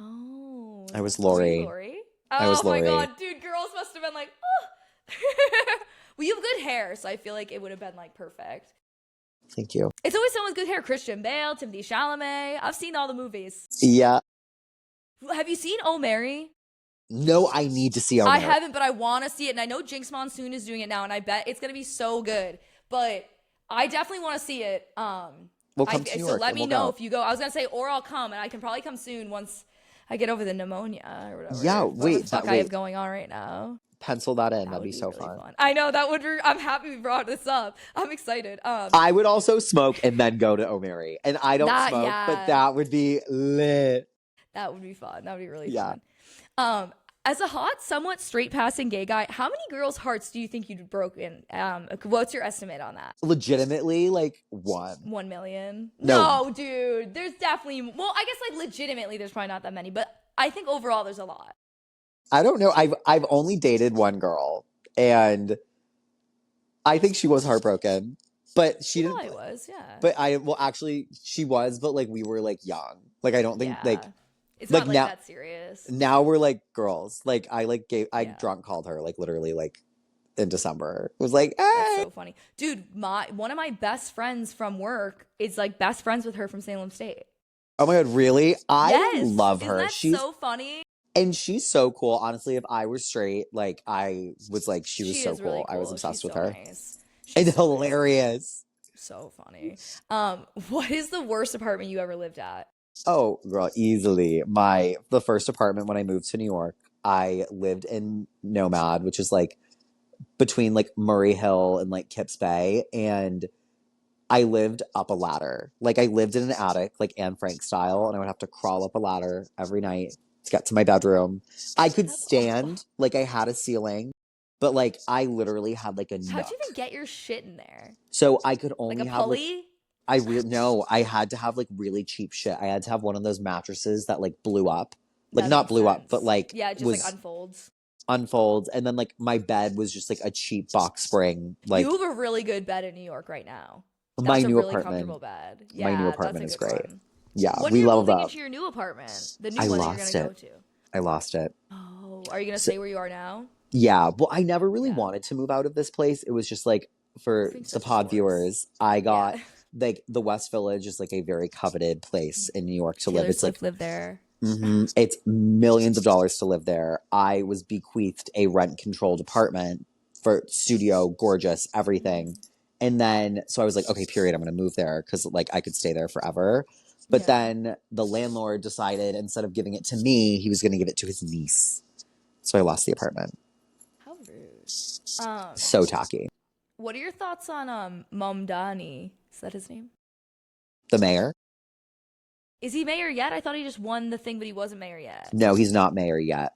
Oh, I was were you Lori. Lori? I Oh was my Lori. god, dude, girls must have been like, oh. Well, you have good hair, so I feel like it would have been like perfect. Thank you. It's always someone with good hair. Christian Bale, Timothy Chalamet. I've seen all the movies. Yeah. Have you seen Oh Mary? No, I need to see I Omer. haven't, but I want to see it, and I know Jinx Monsoon is doing it now, and I bet it's gonna be so good. But I definitely want to see it. We'll come to New So York let and me we'll know go. if you go. I was gonna say, or I'll come, and I can probably come soon once I get over the pneumonia or Yeah, whatever the wait, fuck I have going on right now. pencil that in. That That'd would be be so really fun. fun. I know that would. I'm happy we brought this up. I'm excited. I would also smoke and then go to Omeri. And I don't That smoke, but yeah, that would be lit. that would be fun. That would be really Yeah. fun. As a hot, somewhat straight passing gay guy, how many girls' hearts do you think you'd broken? What's your estimate on that? Legitimately, like one. 1 million? No, No, dude. There's definitely. Well, I guess like legitimately, there's probably not that many, but I think overall there's a lot. I don't know. I've only dated one girl, and I think she was heartbroken. But she She didn't. probably was, yeah. But well, actually, she was. But like, we were like young. Like, I don't think Yeah. It's like not like now. that serious. Now we're like girls. Like I Yeah. drunk called her like literally like in December. It was like, That's hey. so funny. Dude, one of my best friends from work is like best friends with her from Salem State. Oh my god, really? I Yes. love Isn't her. that She's so funny? and she's so cool. Honestly, if I were straight, like I was like she was She so is really cool. I was cool. She's obsessed with so her. nice. And She's so nice. hilarious. So funny. What is the worst apartment you ever lived at? Oh, girl, easily. The first apartment when I moved to New York, I lived in Nomad, which is like between like Murray Hill and like Kips Bay, and I lived up a ladder. Like I lived in an attic, like Anne Frank style, and I would have to crawl up a ladder every night to get to my bedroom. I could That's awful. stand, like I had a ceiling, but like I literally had like a How'd you nook. even get your shit in there? So I could Like a only have like pulley? no, I had to have like really cheap shit. I had to have one of those mattresses that like blew up. Like That not makes blew up, but sense. like Yeah, it just like was unfolds. unfolds, and then like my bed was just like a cheap box spring. Like You have a really good bed in New York right now. My That's a new really apartment. comfortable bed. My new Yeah, apartment that's is a good great. one. Yeah, When we you're leveled moving up. into your new apartment, the new I one that you're lost gonna it. go to. I lost it. Oh, are you gonna So, stay where you are now? yeah, well, I never really Yeah. wanted to move out of this place. It was just like, for Moving's the such a pod force. viewers, I got Yeah. like the West Village is like a very coveted place in New York to live. Taylor It's like Swift lived there. it's millions of dollars to live there. I was bequeathed a rent controlled apartment for studio, gorgeous, everything. And then, so I was like, okay, period, I'm going to move there because like I could stay there forever. But Yeah. then the landlord decided instead of giving it to me, he was going to give it to his niece. So I lost the apartment. How rude. So tacky. What are your thoughts on Mamdani? Is that his name? The mayor? Is he mayor yet? I thought he just won the thing, but he wasn't mayor yet. No, he's not mayor yet.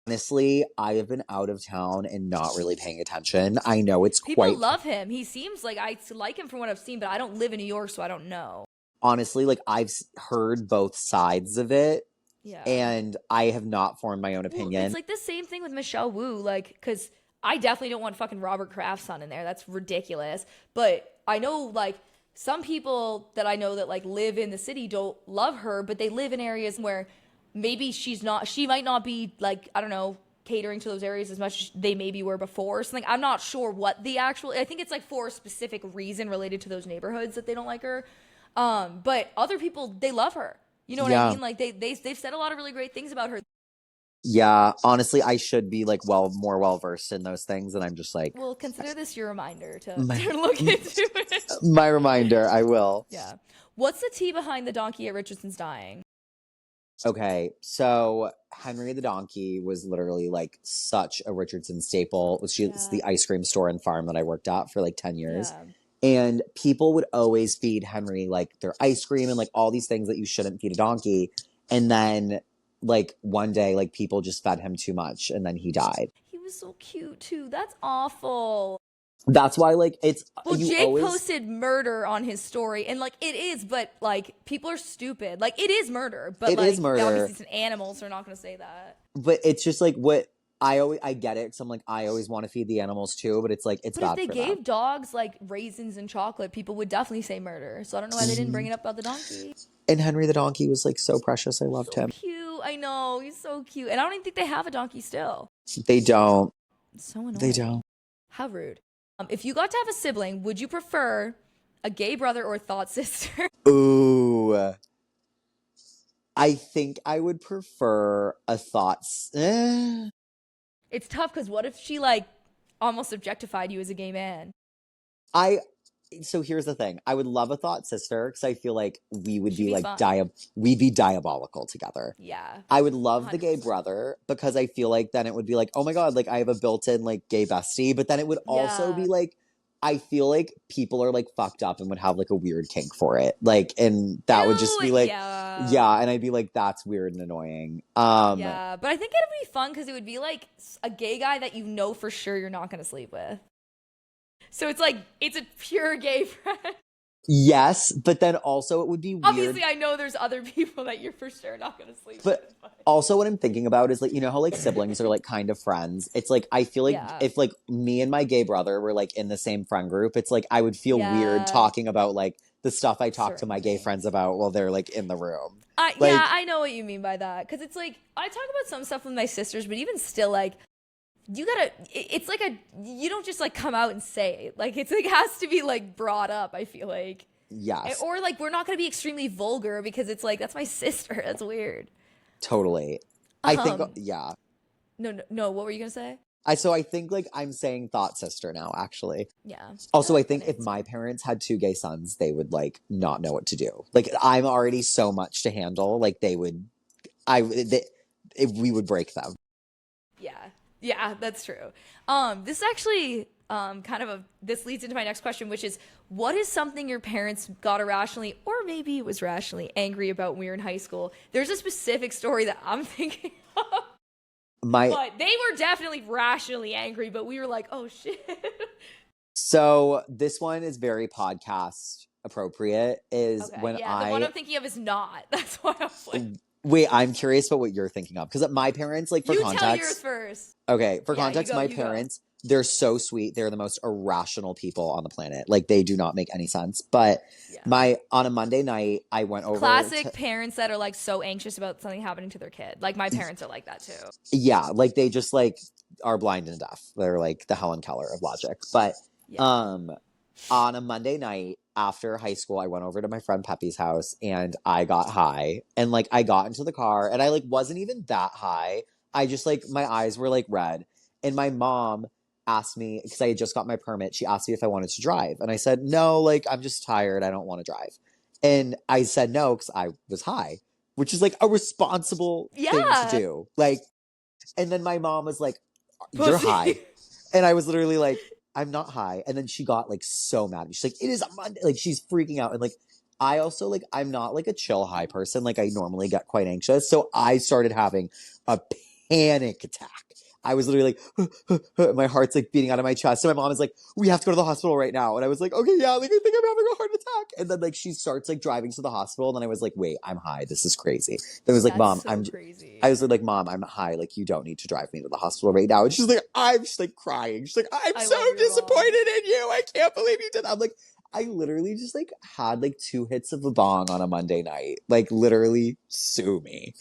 Honestly, I have been out of town and not really paying attention. I know it's People love him. He seems like I like him from what I've seen, but I don't live in New York, so I don't know. Honestly, like I've heard both sides of it. Yeah. And I have not formed my own opinion. Well, it's like the same thing with Michelle Wu, like, because I definitely don't want fucking Robert Kraft's son in there. That's ridiculous. But I know, like, some people that I know that, like, live in the city don't love her, but they live in areas where maybe she might not be, like, I don't know, catering to those areas as much as they maybe were before. So, like, I'm not sure what I think it's, like, for a specific reason related to those neighborhoods that they don't like her. But other people, they love her. You know what I mean? Like they've said a lot of really great things about her. Yeah, honestly, I should be like more well versed in those things, and I'm just like. Well, consider this your reminder to look into it. My reminder, I will. Yeah. What's the tea behind the donkey at Richardson's dying? Okay, so Henry the Donkey was literally like such a Richardson staple. It's the ice cream store and farm that I worked at for like 10 years. Yeah. And people would always feed Henry like their ice cream and like all these things that you shouldn't feed a donkey. And then like one day, like people just fed him too much and then he died. He was so cute too. That's awful. That's why like it's Jake posted murder on his story and like it is, but like people are stupid. Like it is murder, but it is murder. Obviously it's an animal, so we're not gonna say that. But it's just like what I get it. So I'm like, I always want to feed the animals too, but it's like, it's bad for them. But if they gave dogs like raisins and chocolate, people would definitely say murder. So I don't know why they didn't bring it up about the donkey. And Henry the Donkey was like so precious. I loved him. Cute. I know. He's so cute. And I don't even think they have a donkey still. They don't. It's so annoying. They don't. How rude. If you got to have a sibling, would you prefer a gay brother or a thought sister? Ooh. I think I would prefer a thoughts. It's tough because what if she like almost objectified you as a gay man? So here's the thing. I would love a thought sister because I feel like we would be like we'd be diabolical together. Yeah. I would love 100%. the gay brother because I feel like then it would be like, oh my God, like I have a built-in like gay bestie. But then it would also be like, I feel like people are like fucked up and would have like a weird kink for it. Like, and that would just be like, yeah. And I'd be like, that's weird and annoying. Yeah, but I think it'd be fun because it would be like a gay guy that you know for sure you're not going to sleep with. So it's like, it's a pure gay friend. Yes, but then also it would be weird. Obviously, I know there's other people that you're for sure not going to sleep with. But also what I'm thinking about is like, you know how like siblings are like kind of friends? It's like, I feel like if like me and my gay brother were like in the same friend group, it's like I would feel weird talking about like the stuff I talk to my gay friends about while they're like in the room. Yeah, I know what you mean by that. Because it's like, I talk about some stuff with my sisters, but even still like, you gotta, it's like you don't just like come out and say it. Like it's like has to be like brought up, I feel like. Yes. Or like we're not gonna be extremely vulgar because it's like, that's my sister. That's weird. Totally. I think, yeah. No, what were you gonna say? So I think like I'm saying thought sister now, actually. Yeah. Also, I think if my parents had 2 gay sons, they would like not know what to do. Like I'm already so much to handle. Like we would break them. Yeah, that's true. This is actually this leads into my next question, which is, what is something your parents got irrationally, or maybe it was rationally angry about when we were in high school? There's a specific story that I'm thinking of. But they were definitely rationally angry, but we were like, oh shit. So this one is very podcast appropriate. The one I'm thinking of is not. That's why I was like, wait, I'm curious about what you're thinking of. Because my parents, like, for context. You tell yours first. Okay, for context, my parents They're so sweet. They're the most irrational people on the planet. Like, they do not make any sense. But Yeah. on a Monday night, I went over Classic to, parents that are like so anxious about something happening to their kid. Like my parents are like that too. yeah, like they just like are blind and deaf. They're like the Helen Keller of logic. But Yeah. on a Monday night after high school, I went over to my friend Peppy's house and I got high. And like I got into the car and I like wasn't even that high. I just like my eyes were like red. And my mom asked me, because I had just got my permit, she asked me if I wanted to drive. And I said, no, like I'm just tired. I don't want to drive. And I said no because I was high, which is like a responsible thing to Yeah. do. Like, and then my mom was like, you're Pussy. high. And I was literally like, I'm not high. And then she got like so mad at me. She's like, it is a Monday. Like, she's freaking out. And like, I also like, I'm not like a chill high person. Like, I normally get quite anxious. So I started having a panic attack. I was literally like, my heart's like beating out of my chest. So my mom is like, we have to go to the hospital right now. And I was like, okay, yeah, like I think I'm having a heart attack. And then like she starts like driving to the hospital. And then I was like, wait, I'm high. This is crazy. Then I was like, That's Mom, so crazy. I was like, Mom, I'm high. Like, you don't need to drive me to the hospital right now. And she's like, I'm just like crying. She's like, I'm I so love your disappointed in you. I can't believe you did that. I'm like, I literally just like had like 2 hits of a bong on a Monday night. Like, literally sue me.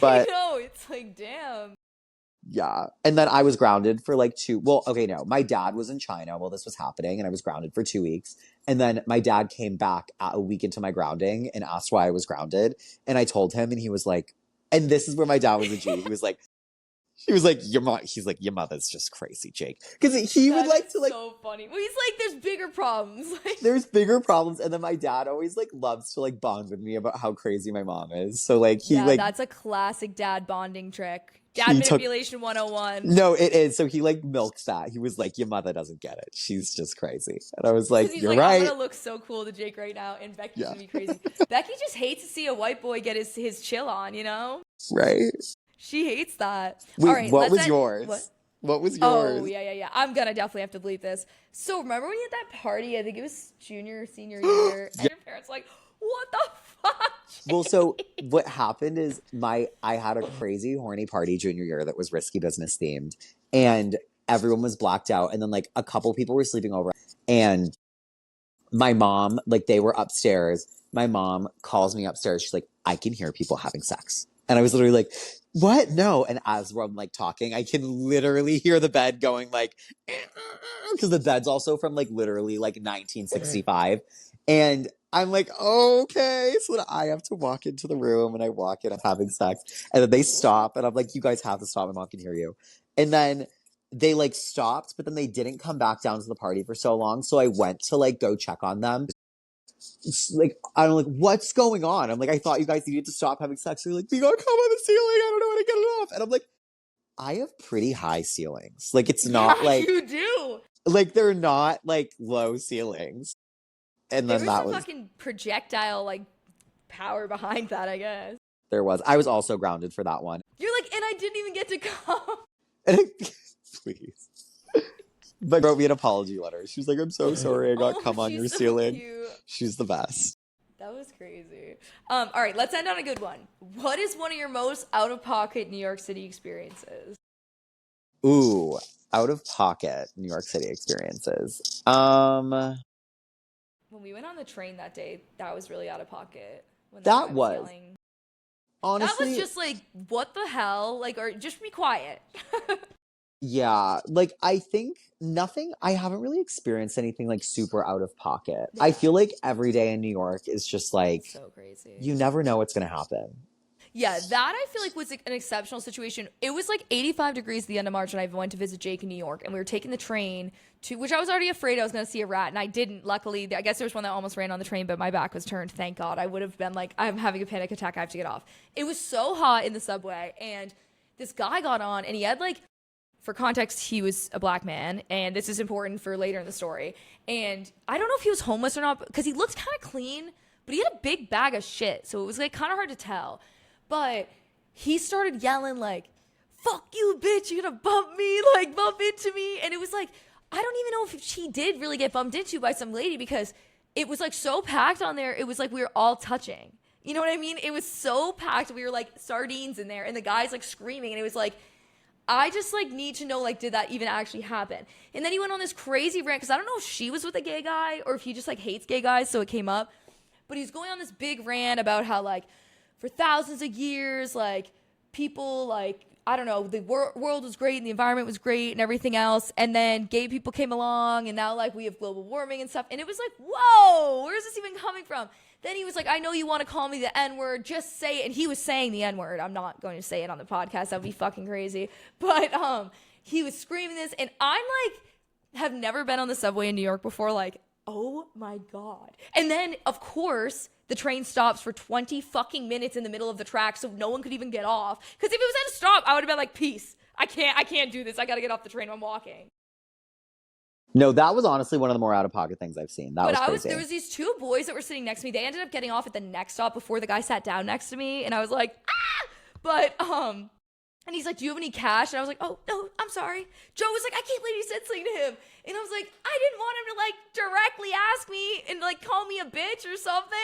But I know, it's like, damn. yeah. And then I was grounded for like well, okay, no. My dad was in China while this was happening and I was grounded for 2 weeks. And then my dad came back a week into my grounding and asked why I was grounded. And I told him and he was like, and this is where my dad was a G. He was like, he's like, your mother's just crazy, Jake. Because he would like to like, so funny. Well, he's like, there's bigger problems. Like, there's bigger problems. And then my dad always like loves to like bond with me about how crazy my mom is. So like he like, that's a classic dad bonding trick. Dad manipulation 101. No, it is. So he like milks that. He was like, your mother doesn't get it. She's just crazy. And I was like, He's you're like, right. I'm gonna look so cool to Jake right now, and Becky's gonna be crazy. Becky just hates to see a white boy get his chill on, you know? Right. She hates that. Wait, all right, what was yours? What was yours? Oh, yeah. I'm gonna definitely have to bleep this. So remember when you had that party, I think it was junior or senior year, and your parents were like, what the fuck? Well, so what happened is I had a crazy horny party junior year that was risky business themed, and everyone was blacked out, and then like a couple people were sleeping over, and my mom, like they were upstairs. My mom calls me upstairs. She's like, I can hear people having sex. And I was literally like, what? No. And as we're like talking, I can literally hear the bed going like, because the bed's also from like literally like 1965. And I'm like, okay. So then I have to walk into the room and I walk in, I'm having sex. And then they stop and I'm like, you guys have to stop. My mom can hear you. And then they like stopped, but then they didn't come back down to the party for so long. So I went to like go check on them. It's like, I'm like, what's going on? I'm like, I thought you guys needed to stop having sex. They're like, we got come on the ceiling. I don't know how to get it off. And I'm like, I have pretty high ceilings. Like, it's not like you do. Like, they're not like low ceilings. And then there was some fucking projectile like power behind that, I guess. There was. I was also grounded for that one. You're like, and I didn't even get to come. And please. But wrote me an apology letter. She was like, I'm so sorry I got cum on your ceiling. Cute. She's the best. That was crazy. All right, let's end on a good one. What is one of your most out-of-pocket New York City experiences? Ooh, out-of-pocket New York City experiences. When we went on the train that day, that was really out of pocket. When that was. Honestly. That was just like, what the hell? Like, or just be quiet. Yeah, like I think I haven't really experienced anything like super out of pocket. Yeah. I feel like every day in New York is just like so crazy. You never know what's going to happen. Yeah, that I feel like was an exceptional situation. It was like 85 degrees at the end of March when I went to visit Jake in New York, and we were taking the train to, which I was already afraid I was going to see a rat, and I didn't. Luckily, I guess there was one that almost ran on the train, but my back was turned, thank God. I would have been like, I'm having a panic attack, I have to get off. It was so hot in the subway, and this guy got on, and he had like, for context, he was a black man, and this is important for later in the story. And I don't know if he was homeless or not, because he looked kind of clean, but he had a big bag of shit, so it was like kind of hard to tell. But he started yelling like, fuck you, bitch, you're gonna bump me, like bump into me. And it was like, I don't even know if she did really get bumped into by some lady, because it was like so packed on there, it was like we were all touching. You know what I mean? It was so packed, we were like sardines in there, and the guy's like screaming, and it was like, I just like need to know, like, did that even actually happen? And then he went on this crazy rant because I don't know if she was with a gay guy or if he just like hates gay guys, so it came up. But he's going on this big rant about how like for thousands of years, like people like, I don't know, the world was great and the environment was great and everything else. And then gay people came along and now like we have global warming and stuff. And it was like, whoa, where's this even coming from? Then he was like, I know you want to call me the N-word, just say it. And he was saying the N-word. I'm not going to say it on the podcast. That would be fucking crazy. But he was screaming this. And I'm like, have never been on the subway in New York before. Like, oh my God. And then, of course, the train stops for 20 fucking minutes in the middle of the track so no one could even get off. Because if it was at a stop, I would have been like, peace. I can't do this. I got to get off the train. I'm walking. No, that was honestly one of the more out-of-pocket things I've seen. That was crazy. There was these two boys that were sitting next to me. They ended up getting off at the next stop before the guy sat down next to me. And I was like, ah! But, and he's like, do you have any cash? And I was like, oh, no, I'm sorry. Joe was like, I can't believe you said something to him. And I was like, I didn't want him to, like, directly ask me and, like, call me a bitch or something.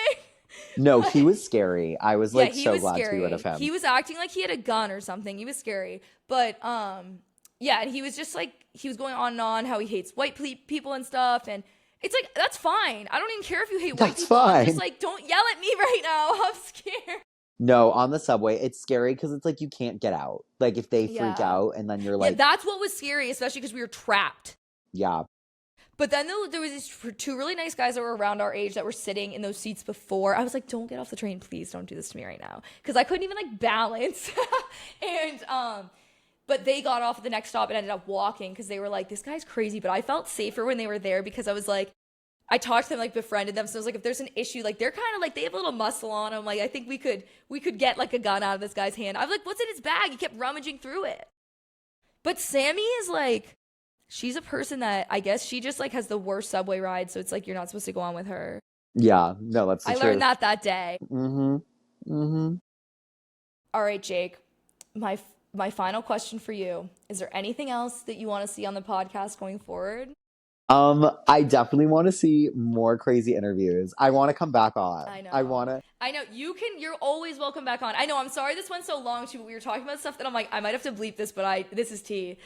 No, he was scary. I was, like, so glad scary. to be rid of him. He was acting like he had a gun or something. He was scary. But, yeah, and he was just, like, he was going on and on how he hates white people and stuff. And it's like, that's fine. I don't even care if you hate white people. Fine. I'm just like, don't yell at me right now. I'm scared. No, on the subway, it's scary because it's like you can't get out. Like if they freak out and then you're like... Yeah, that's what was scary, especially because we were trapped. Yeah. But then there was these two really nice guys that were around our age that were sitting in those seats before. I was like, don't get off the train. Please don't do this to me right now. Because I couldn't even like balance. And, but they got off at the next stop and ended up walking because they were like, this guy's crazy. But I felt safer when they were there because I was like, I talked to them, like befriended them. So I was like, if there's an issue, like they're kind of like, they have a little muscle on them. Like, I think we could get like a gun out of this guy's hand. I was like, what's in his bag? He kept rummaging through it. But Sammy is like, she's a person that I guess she just like has the worst subway ride. So it's like, you're not supposed to go on with her. Yeah, no, that's the truth. I learned that day. Mm-hmm. Mm-hmm. All right, Jake, my final question for you. Is there anything else that you want to see on the podcast going forward? I definitely want to see more crazy interviews. I want to come back on. I know. I know. You're always welcome back on. I know. I'm sorry this went so long too, but we were talking about stuff that I'm like, I might have to bleep this, but this is tea.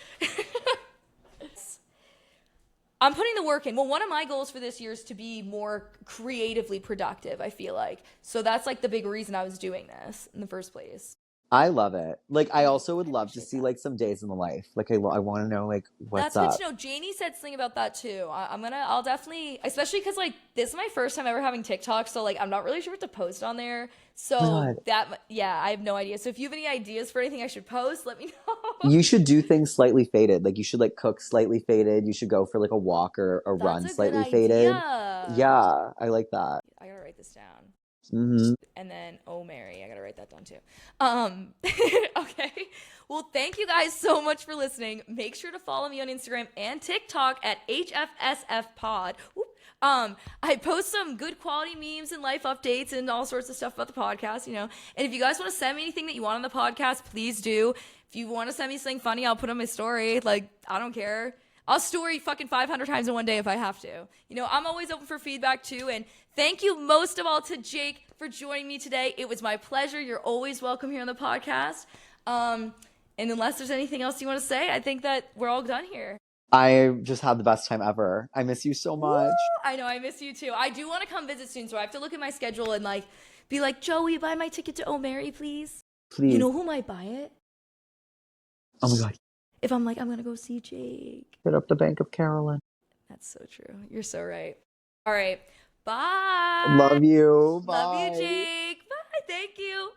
I'm putting the work in. Well, one of my goals for this year is to be more creatively productive, I feel like. So that's like the big reason I was doing this in the first place. I love it. Like, I also would love to see like some days in the life. Like, I want to know like what's up. That's good to know. Janie said something about that too. I'll definitely, especially because like this is my first time ever having TikTok, so like I'm not really sure what to post on there. So I have no idea. So if you have any ideas for anything I should post, let me know. You should do things slightly faded. Like you should like cook slightly faded. You should go for like a walk or a run slightly faded. Yeah, I like that. I gotta write this down. Mm-hmm. And then, oh, Mary, I gotta write that down too. Okay. Well, thank you guys so much for listening. Make sure to follow me on Instagram and TikTok at HFSFpod. I post some good quality memes and life updates and all sorts of stuff about the podcast, you know. And if you guys want to send me anything that you want on the podcast, please do. If you want to send me something funny, I'll put on my story. Like, I don't care. I'll story fucking 500 times in one day if I have to. You know, I'm always open for feedback too. And thank you most of all to Jake for joining me today. It was my pleasure. You're always welcome here on the podcast. And unless there's anything else you want to say, I think that we're all done here. I just had the best time ever. I miss you so much. Woo! I know, I miss you too. I do want to come visit soon, so I have to look at my schedule and like be like, Joe, will you buy my ticket to Oh Mary, please? Please. You know who might buy it? Oh my God. If I'm like, I'm going to go see Jake. Hit up the Bank of Carolyn. That's so true. You're so right. All right. Bye. Love you. Bye. Love you, Jake. Bye. Thank you.